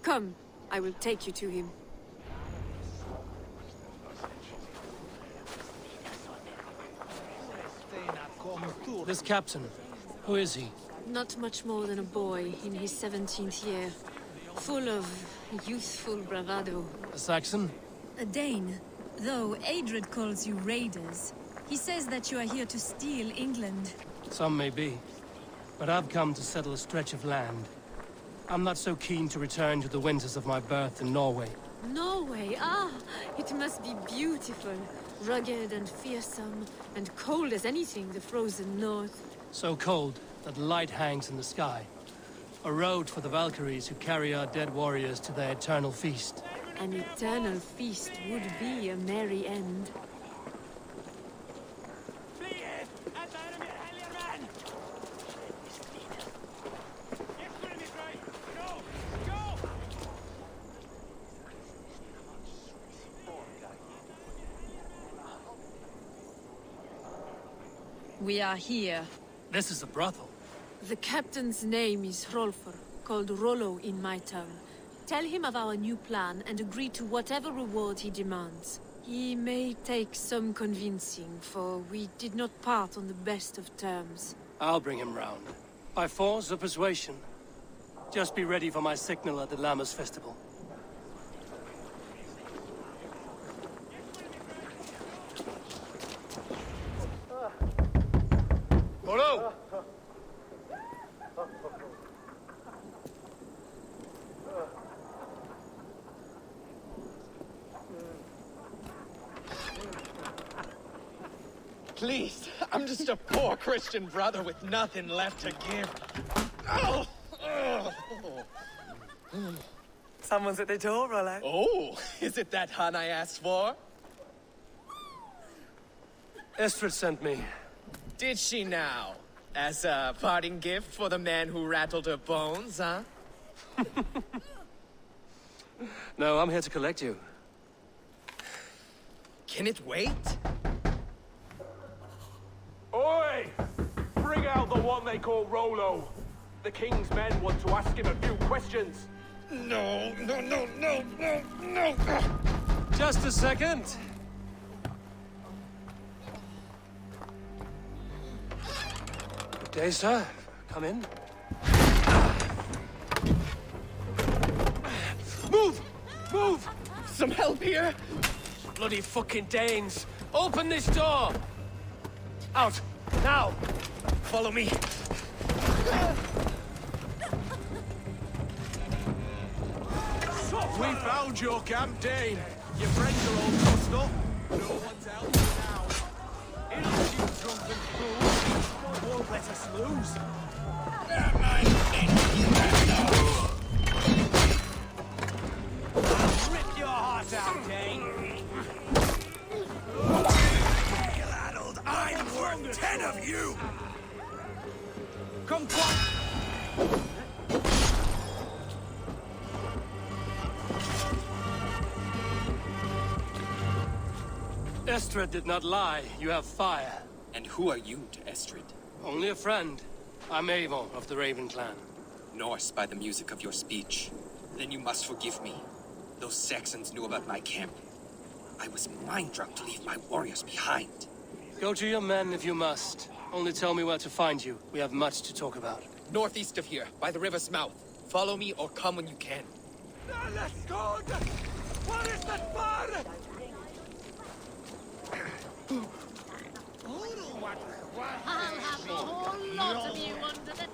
Come, I will take you to him. This captain, who is he? Not much more than a boy in his 17th year. Full of youthful bravado. A Saxon? A Dane. Though Adred calls you raiders. He says that you are here to steal England. Some may be. But I've come to settle a stretch of land. I'm not so keen to return to the winters of my birth in Norway. Norway, ah! It must be beautiful. Rugged and fearsome, and cold as anything the frozen north. So cold that light hangs in the sky. A road for the Valkyries who carry our dead warriors to their eternal feast. An eternal feast would be a merry end. We are here. This is a brothel. The captain's name is Hrolfr, called Rollo in my tongue. Tell him of our new plan and agree to whatever reward he demands. He may take some convincing, for we did not part on the best of terms. I'll bring him round. By force or persuasion. Just be ready for my signal at the Lammas festival. Rollo! Please, I'm just a poor Christian brother with nothing left to give. Oh! Someone's at the door, Rollo. Oh, is it that hun I asked for? Estrid sent me. Did she now? As a parting gift for the man who rattled her bones, huh? No, I'm here to collect you. Can it wait? Oi! Bring out the one they call Rollo. The king's men want to ask him a few questions. No. Just a second. Good day, sir. Come in. Move! Move! Some help here? Bloody fucking Danes! Open this door! Out! Now! Follow me. We found your camp, Dane. Your friends are all trussed up. No one's out now. It'll you drunken fool. Won't let us lose. Rip your heart out, Dane. I'm worth 10 of you. Come quiet. Estrid did not lie. You have fire. And who are you to Estrid? Only a friend. I'm Avon of the Raven clan. Norse by the music of your speech. Then you must forgive me. Those Saxons knew about my camp. I was mind-drunk to leave my warriors behind. Go to your men if you must. Only tell me where to find you. We have much to talk about. Northeast of here, by the river's mouth. Follow me or come when you can. Let's go! What is that fire? I'll have the whole lot of you under the...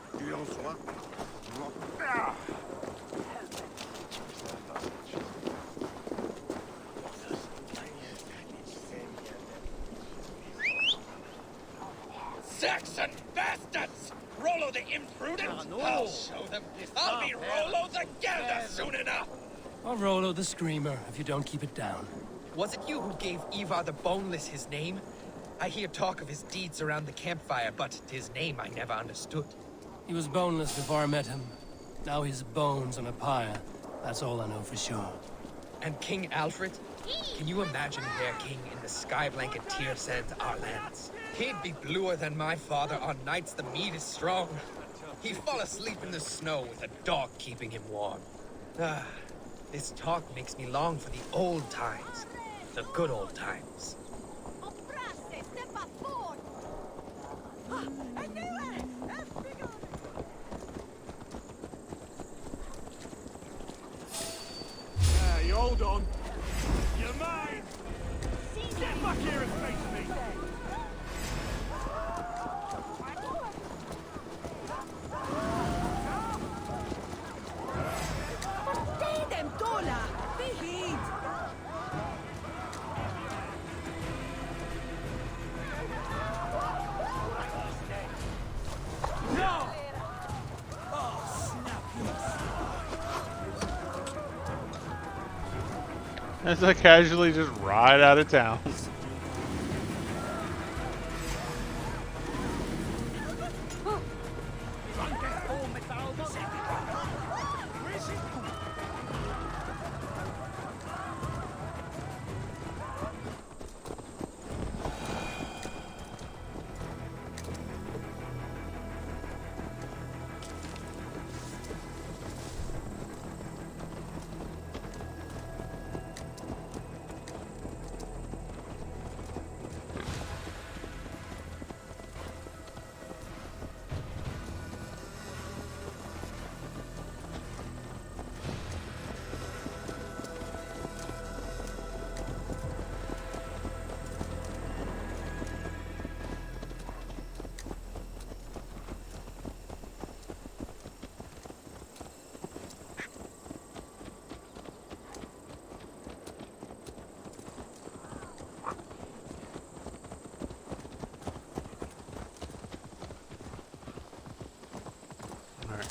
Saxon bastards! Rollo the imprudent? I'll show them. I'll be Rollo the Gelder soon enough! Or Rollo the Screamer, if you don't keep it down. Was it you who gave Ivar the Boneless his name? I hear talk of his deeds around the campfire, but his name I never understood. He was boneless before I met him. Now he's bones on a pyre. That's all I know for sure. And King Alfred? Can you imagine their king in the sky blanket tear sand our lands? He'd be bluer than my father on nights the mead is strong. He'd fall asleep in the snow with a dog keeping him warm. Ah, this talk makes me long for the old times. The good old times. Hey, hold on. You're mine. Get back here and face me. As I casually just ride out of town.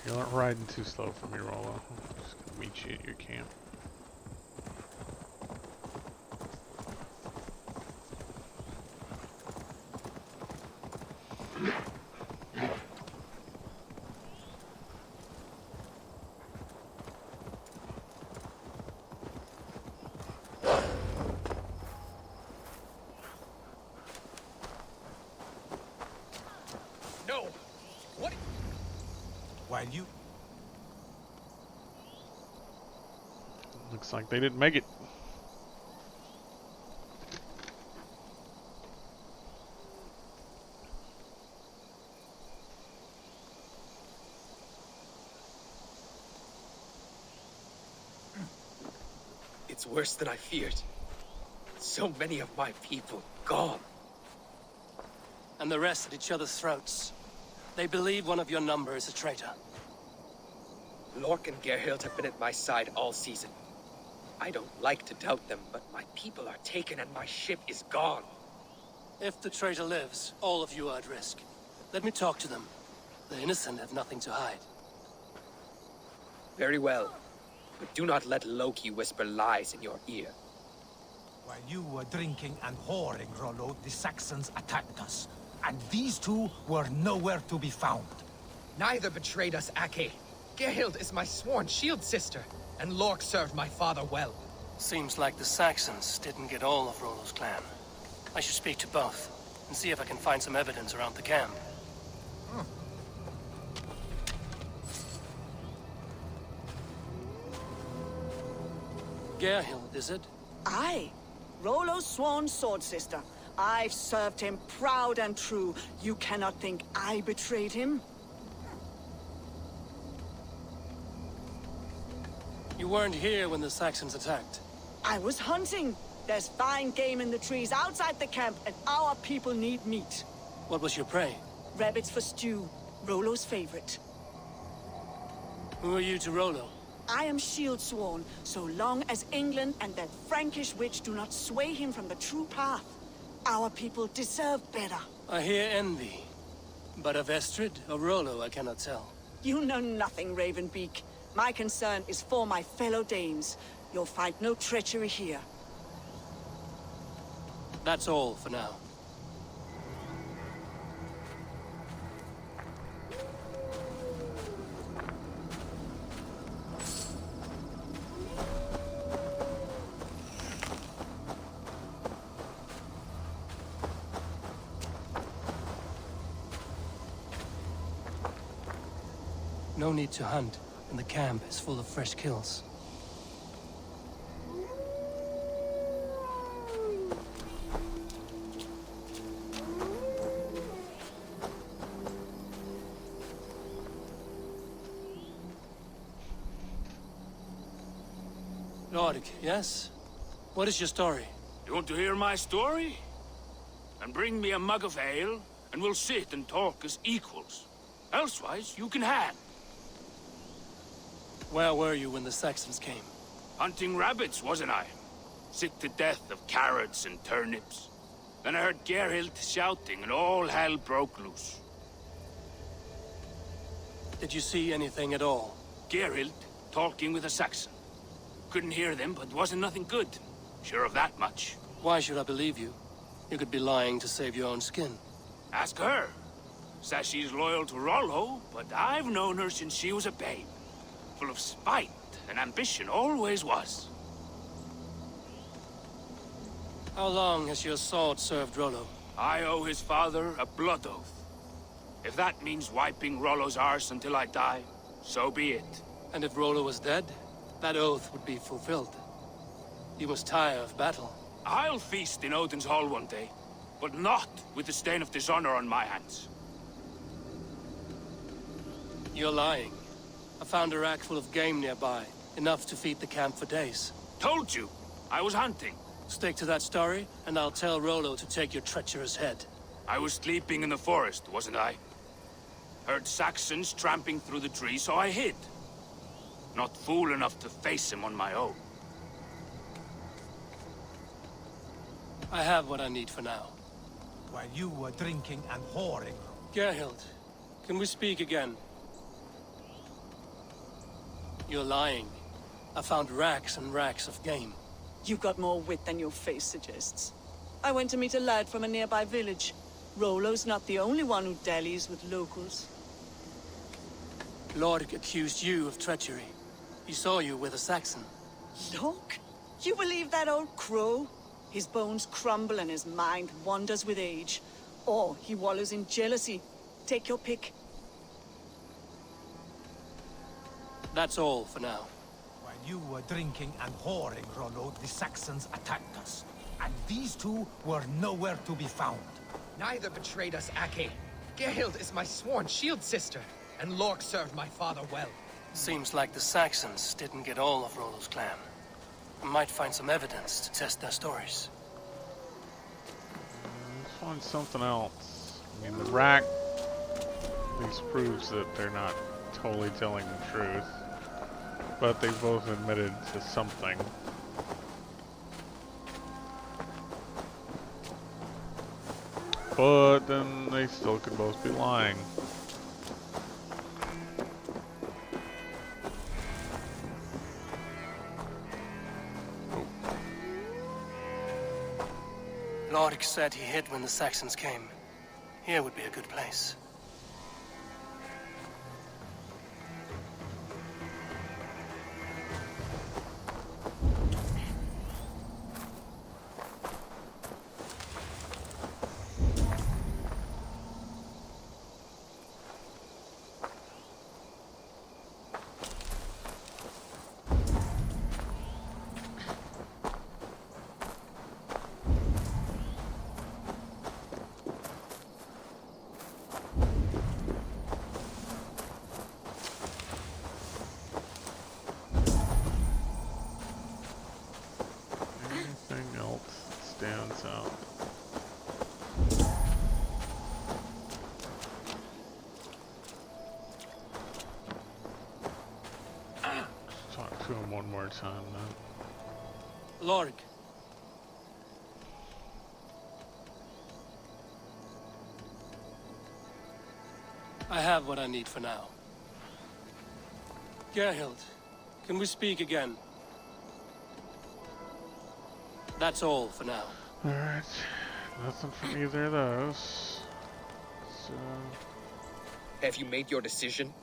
You're not riding too slow for me, Rollo. I'm just gonna meet you at your camp. No! What? While you... Looks like they didn't make it. It's worse than I feared. So many of my people gone. And the rest at each other's throats. They believe one of your number is a traitor. Lork and Gerhild have been at my side all season. I don't like to doubt them, but my people are taken and my ship is gone. If the traitor lives, all of you are at risk. Let me talk to them. The innocent have nothing to hide. Very well. But do not let Loki whisper lies in your ear. While you were drinking and whoring, Rollo, the Saxons attacked us. And these two were nowhere to be found. Neither betrayed us, Ake. Gerhild is my sworn shield sister, and Lork served my father well. Seems like the Saxons didn't get all of Rollo's clan. I should speak to both, and see if I can find some evidence around the camp. Gerhild, is it? Aye. Rollo's sworn sword sister. I've served him proud and true. You cannot think I betrayed him? You weren't here when the Saxons attacked. I was hunting. There's fine game in the trees outside the camp, and our people need meat. What was your prey? Rabbits for stew. Rollo's favorite. Who are you to Rollo? I am shield sworn, so long as England and that Frankish witch do not sway him from the true path. Our people deserve better. I hear envy. But of Estrid or Rollo, I cannot tell. You know nothing, Ravenbeak. My concern is for my fellow Danes. You'll find no treachery here. That's all for now. No need to hunt, and the camp is full of fresh kills. Rorik, yes? What is your story? You want to hear my story? And bring me a mug of ale, and we'll sit and talk as equals. Elsewise, you can hang. Where were you when the Saxons came? Hunting rabbits, wasn't I? Sick to death of carrots and turnips. Then I heard Gerhild shouting, and all hell broke loose. Did you see anything at all? Gerhild talking with a Saxon. Couldn't hear them, but wasn't nothing good. Sure of that much. Why should I believe you? You could be lying to save your own skin. Ask her. Says she's loyal to Rollo, but I've known her since she was a babe. Full of spite and ambition, always was. How long has your sword served Rollo? I owe his father a blood oath. If that means wiping Rollo's arse until I die, so be it. And if Rollo was dead, that oath would be fulfilled. You must tire of battle. I'll feast in Odin's hall one day, but not with the stain of dishonor on my hands. You're lying. I found a rack full of game nearby, enough to feed the camp for days. Told you, I was hunting. Stick to that story, and I'll tell Rollo to take your treacherous head. I was sleeping in the forest, wasn't I? Heard Saxons tramping through the trees, so I hid. Not fool enough to face him on my own. I have what I need for now. While you were drinking and whoring. Gerhild, can we speak again? You're lying. I found racks and racks of game. You've got more wit than your face suggests. I went to meet a lad from a nearby village. Rollo's not the only one who dallies with locals. Lord accused you of treachery. He saw you with a Saxon. Look, you believe that old crow? His bones crumble and his mind wanders with age. Or he wallows in jealousy. Take your pick. That's all for now. While you were drinking and whoring, Rollo, the Saxons attacked us. And these two were nowhere to be found. Neither betrayed us, Ake. Gerhild is my sworn shield sister, and Lork served my father well. Seems like the Saxons didn't get all of Rollo's clan. We might find some evidence to test their stories. Let's find something else. I mean, the rack at least proves that they're not totally telling the truth. But they both admitted to something. But then they still could both be lying. Lork said he hid when the Saxons came. Here would be a good place. To him one more time then. Lork. I have what I need for now. Gerhild, can we speak again? That's all for now. Alright. Nothing from either of those. So... Have you made your decision?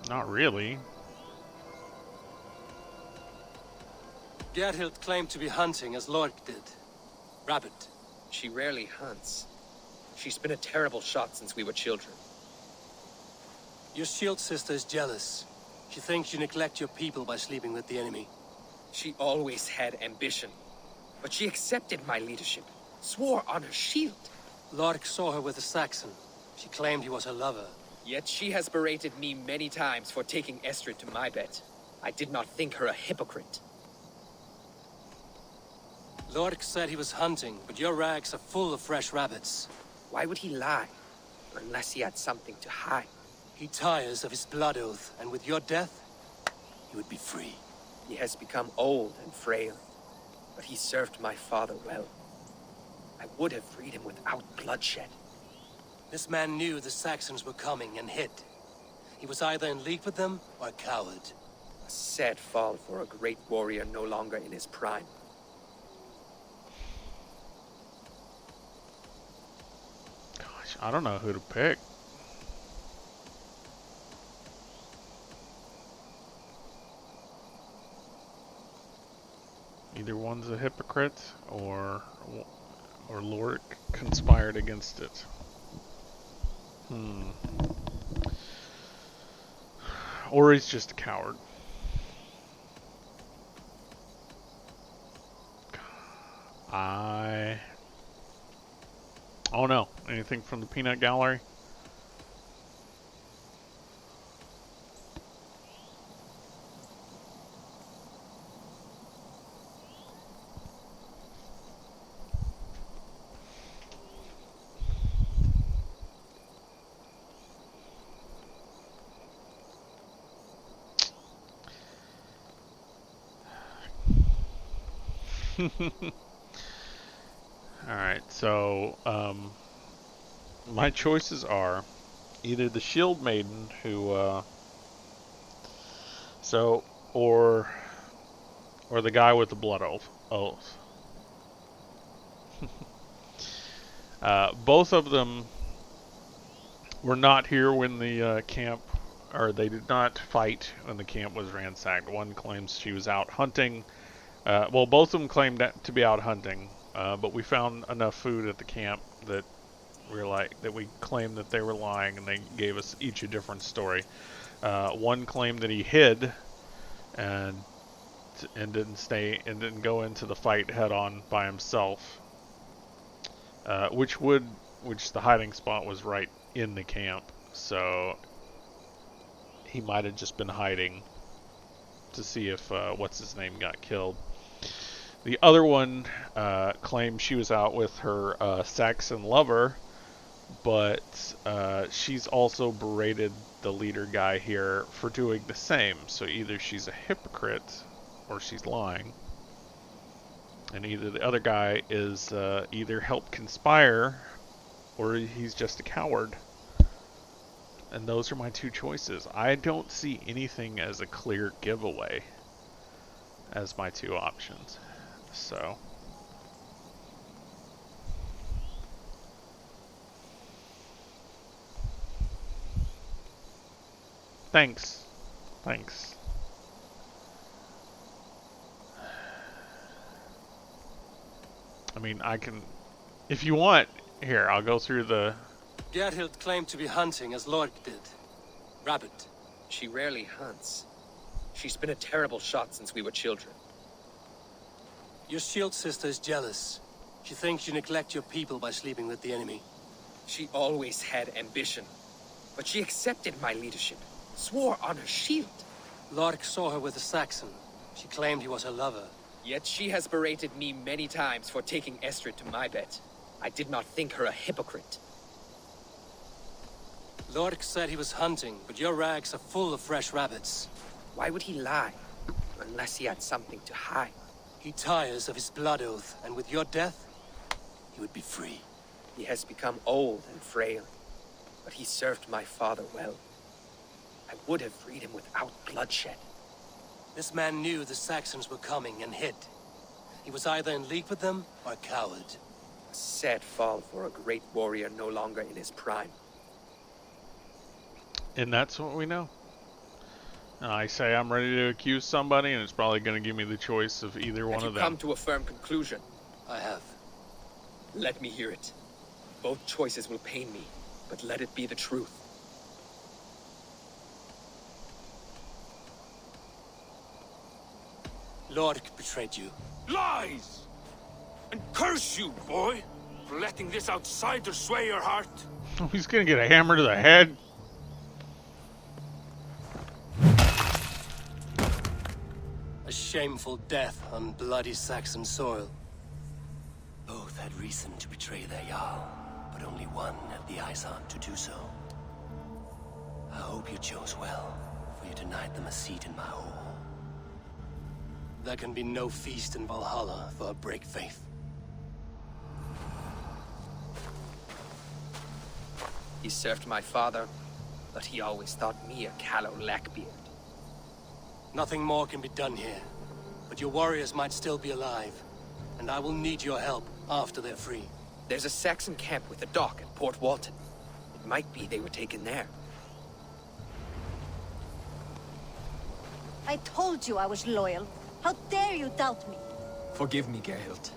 Not really. Gerhild claimed to be hunting as Lork did. Rabbit. She rarely hunts. She's been a terrible shot since we were children. Your shield sister is jealous. She thinks you neglect your people by sleeping with the enemy. She always had ambition. But she accepted my leadership. Swore on her shield. Lork saw her with a Saxon. She claimed he was her lover. Yet she has berated me many times for taking Estrid to my bed. I did not think her a hypocrite. Lork said he was hunting, but your rags are full of fresh rabbits. Why would he lie? Unless he had something to hide. He tires of his blood oath, and with your death, he would be free. He has become old and frail, but he served my father well. I would have freed him without bloodshed. This man knew the Saxons were coming and hid. He was either in league with them or a coward. A sad fall for a great warrior no longer in his prime. I don't know who to pick. Either one's a hypocrite, or Lork conspired against it. Or he's just a coward. Oh no, anything from the peanut gallery? Alright, so my choices are either the Shield Maiden, who So, or the guy with the blood oath. Both of them were not here when the camp, or they did not fight when the camp was ransacked. One claims she was out hunting. Well, both of them claimed to be out hunting, but we found enough food at the camp that we claimed that they were lying, and they gave us each a different story. One claimed that he hid and didn't go into the fight head on by himself, which the hiding spot was right in the camp, so he might have just been hiding to see if what's his name got killed. The other one claimed she was out with her Saxon lover, but she's also berated the leader guy here for doing the same. So either she's a hypocrite or she's lying. And either the other guy is either helped conspire or he's just a coward. And those are my two choices. I don't see anything as a clear giveaway as my two options. So thanks. I mean, I can, if you want, here, I'll go through the... Gerhild claimed to be hunting as Lork did. Rabbit. She rarely hunts. She's been a terrible shot since we were children. Your shield sister is jealous. She thinks you neglect your people by sleeping with the enemy. She always had ambition. But she accepted my leadership. Swore on her shield. Lork saw her with a Saxon. She claimed he was her lover. Yet she has berated me many times for taking Estrid to my bed. I did not think her a hypocrite. Lork said he was hunting, but your rags are full of fresh rabbits. Why would he lie? Unless he had something to hide. He tires of his blood oath, and with your death, he would be free. He has become old and frail, but he served my father well. I would have freed him without bloodshed. This man knew the Saxons were coming and hid. He was either in league with them or a coward. A sad fall for a great warrior no longer in his prime. And that's what we know. I say I'm ready to accuse somebody, and it's probably going to give me the choice of either one of them. Have you come to a firm conclusion? I have. Let me hear it. Both choices will pain me, but let it be the truth. Lork betrayed you. Lies! And curse you, boy, for letting this outsider sway your heart. He's going to get a hammer to the head. A shameful death on bloody Saxon soil. Both had reason to betray their Jarl, but only one had the eyes on to do so. I hope you chose well, for you denied them a seat in my hall. There can be no feast in Valhalla for a break faith. He served my father, but he always thought me a callow lackbeard. Nothing more can be done here, but your warriors might still be alive, and I will need your help after they're free. There's a Saxon camp with a dock at Port Walton. It might be they were taken there. I told you I was loyal. How dare you doubt me? Forgive me, Gerhild.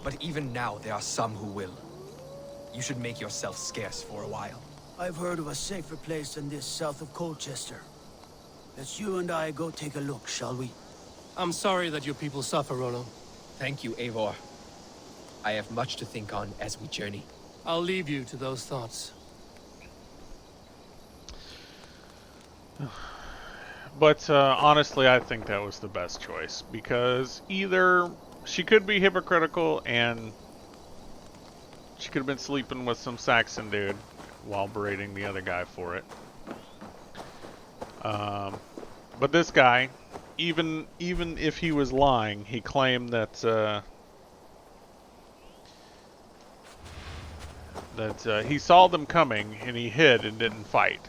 But even now, there are some who will. You should make yourself scarce for a while. I've heard of a safer place than this south of Colchester. Let's you and I go take a look, shall we? I'm sorry that your people suffer, Rollo. Thank you, Eivor. I have much to think on as we journey. I'll leave you to those thoughts. But honestly, I think that was the best choice, because either she could be hypocritical and she could have been sleeping with some Saxon dude while berating the other guy for it. But this guy, even if he was lying, he claimed that he saw them coming and he hid and didn't fight.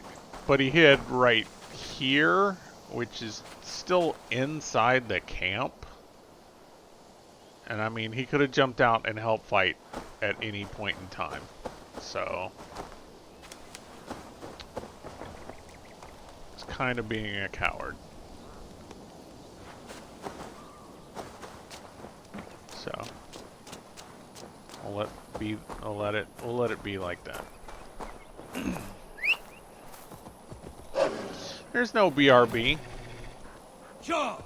But he hid right here which is still inside the camp. And I mean, he could have jumped out and helped fight at any point in time. So it's kind of being a coward. So we'll let it be like that. There's no BRB. Sure.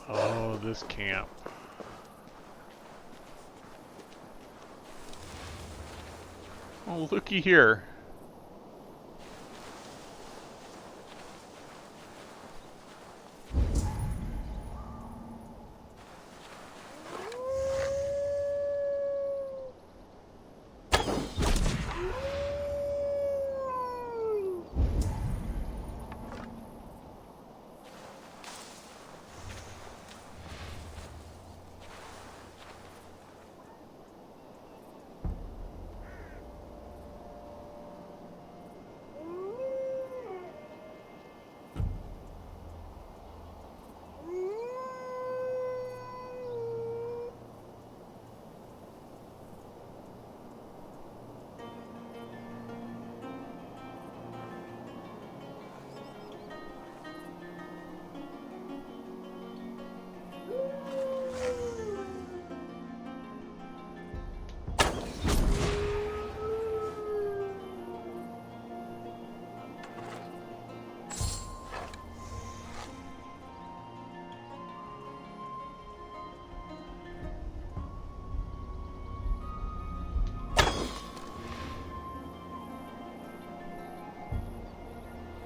Oh, this camp. Oh, looky here.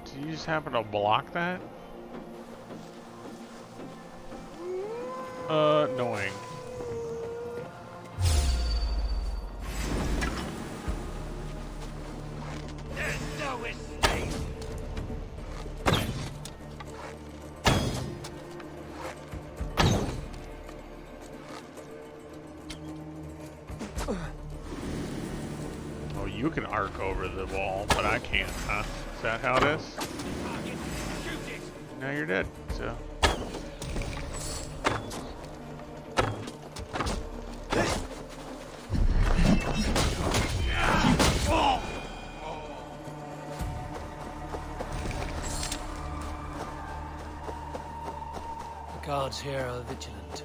Did you just happen to block that? Annoying. There's no escape. Oh, you can arc over the wall, but I can't, huh? Is that how it is? Now you're dead, so. The guards here are vigilant.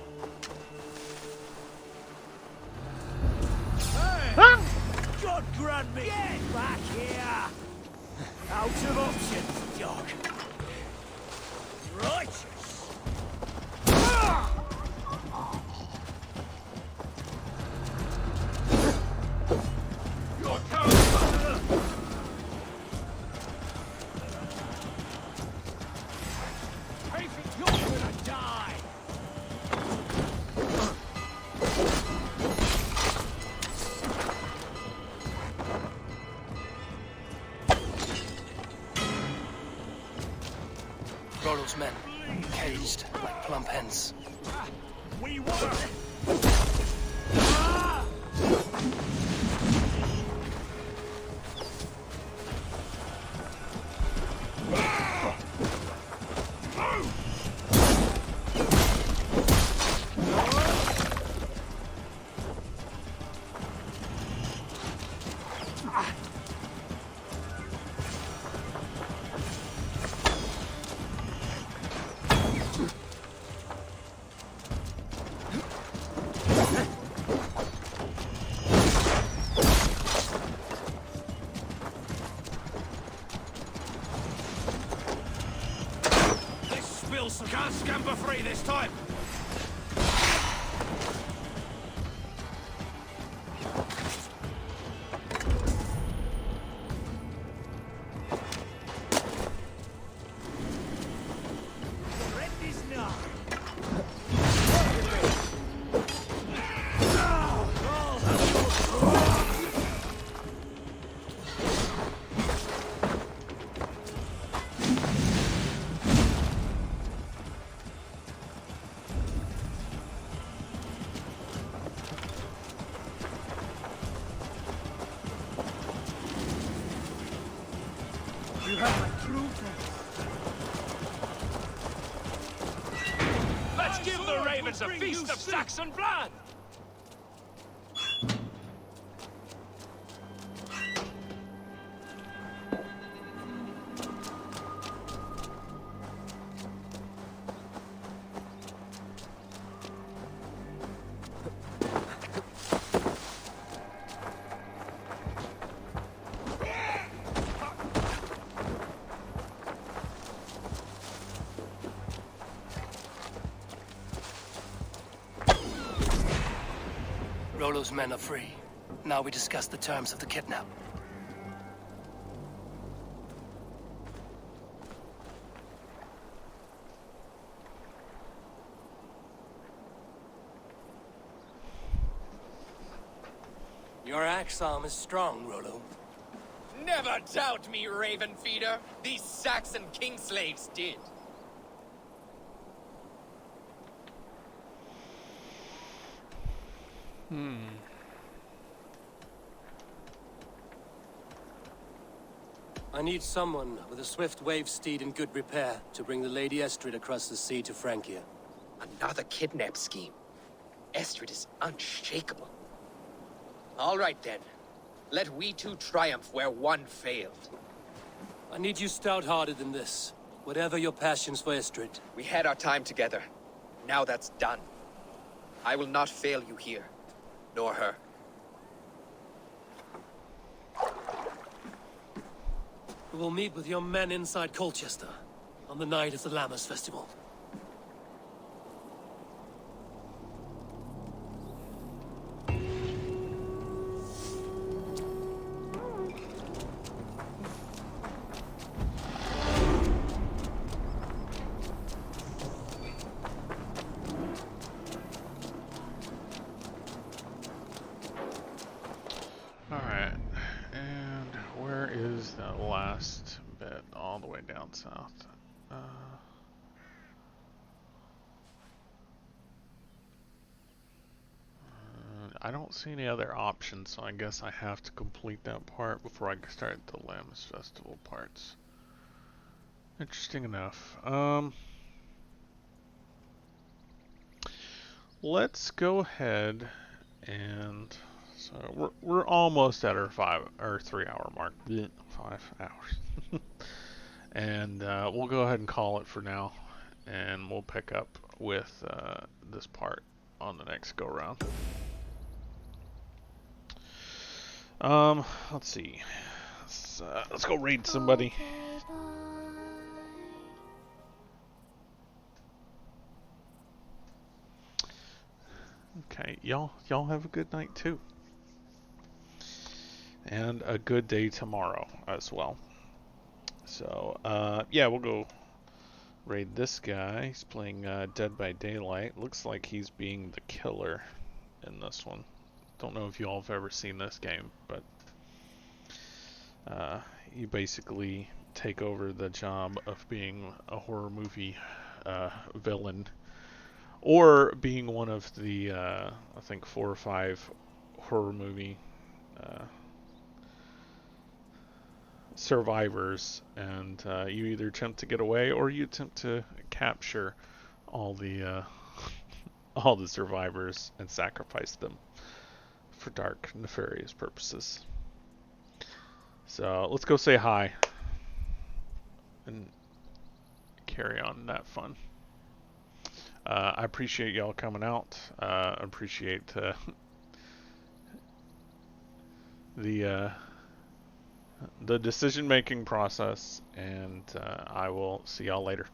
Hey! God grant me! Get back here! Out of options, dog. Righteous! You're coming! Patient, you're gonna die! Rollo's men, caged like plump hens. We were! Can't scamper free this time! You have my true Let's give the ravens a feast of Saxon blood! Rollo's men are free. Now we discuss the terms of the kidnap. Your axe arm is strong, Rollo. Never doubt me, Raven Feeder. These Saxon king slaves did. I need someone with a swift wave steed in good repair to bring the Lady Estrid across the sea to Francia. Another kidnap scheme. Estrid is unshakable. All right, then. Let we two triumph where one failed. I need you stout-hearted in this, whatever your passions for Estrid. We had our time together. Now that's done. I will not fail you here, nor her. We will meet with your men inside Colchester on the night of the Lammas Festival. Alright, and where is the last bit all the way down south? I don't see any other options, so I guess I have to complete that part before I can start the Lammas Festival parts. Interesting enough. Let's go ahead and so we're almost at our 3 hour mark. 5 hours. And we'll go ahead and call it for now, and we'll pick up with this part on the next go round. Let's see. Let's go raid somebody. Okay, y'all have a good night too. And a good day tomorrow as well. So, yeah, we'll go raid this guy. He's playing Dead by Daylight. Looks like he's being the killer in this one. Don't know if you all have ever seen this game, but you basically take over the job of being a horror movie villain, or being one of the I think 4 or 5 horror movie survivors, and you either attempt to get away or you attempt to capture all the all the survivors and sacrifice them for dark, nefarious purposes. So let's go say hi and carry on that fun. I appreciate y'all coming out. Appreciate the decision-making process, and I will see y'all later.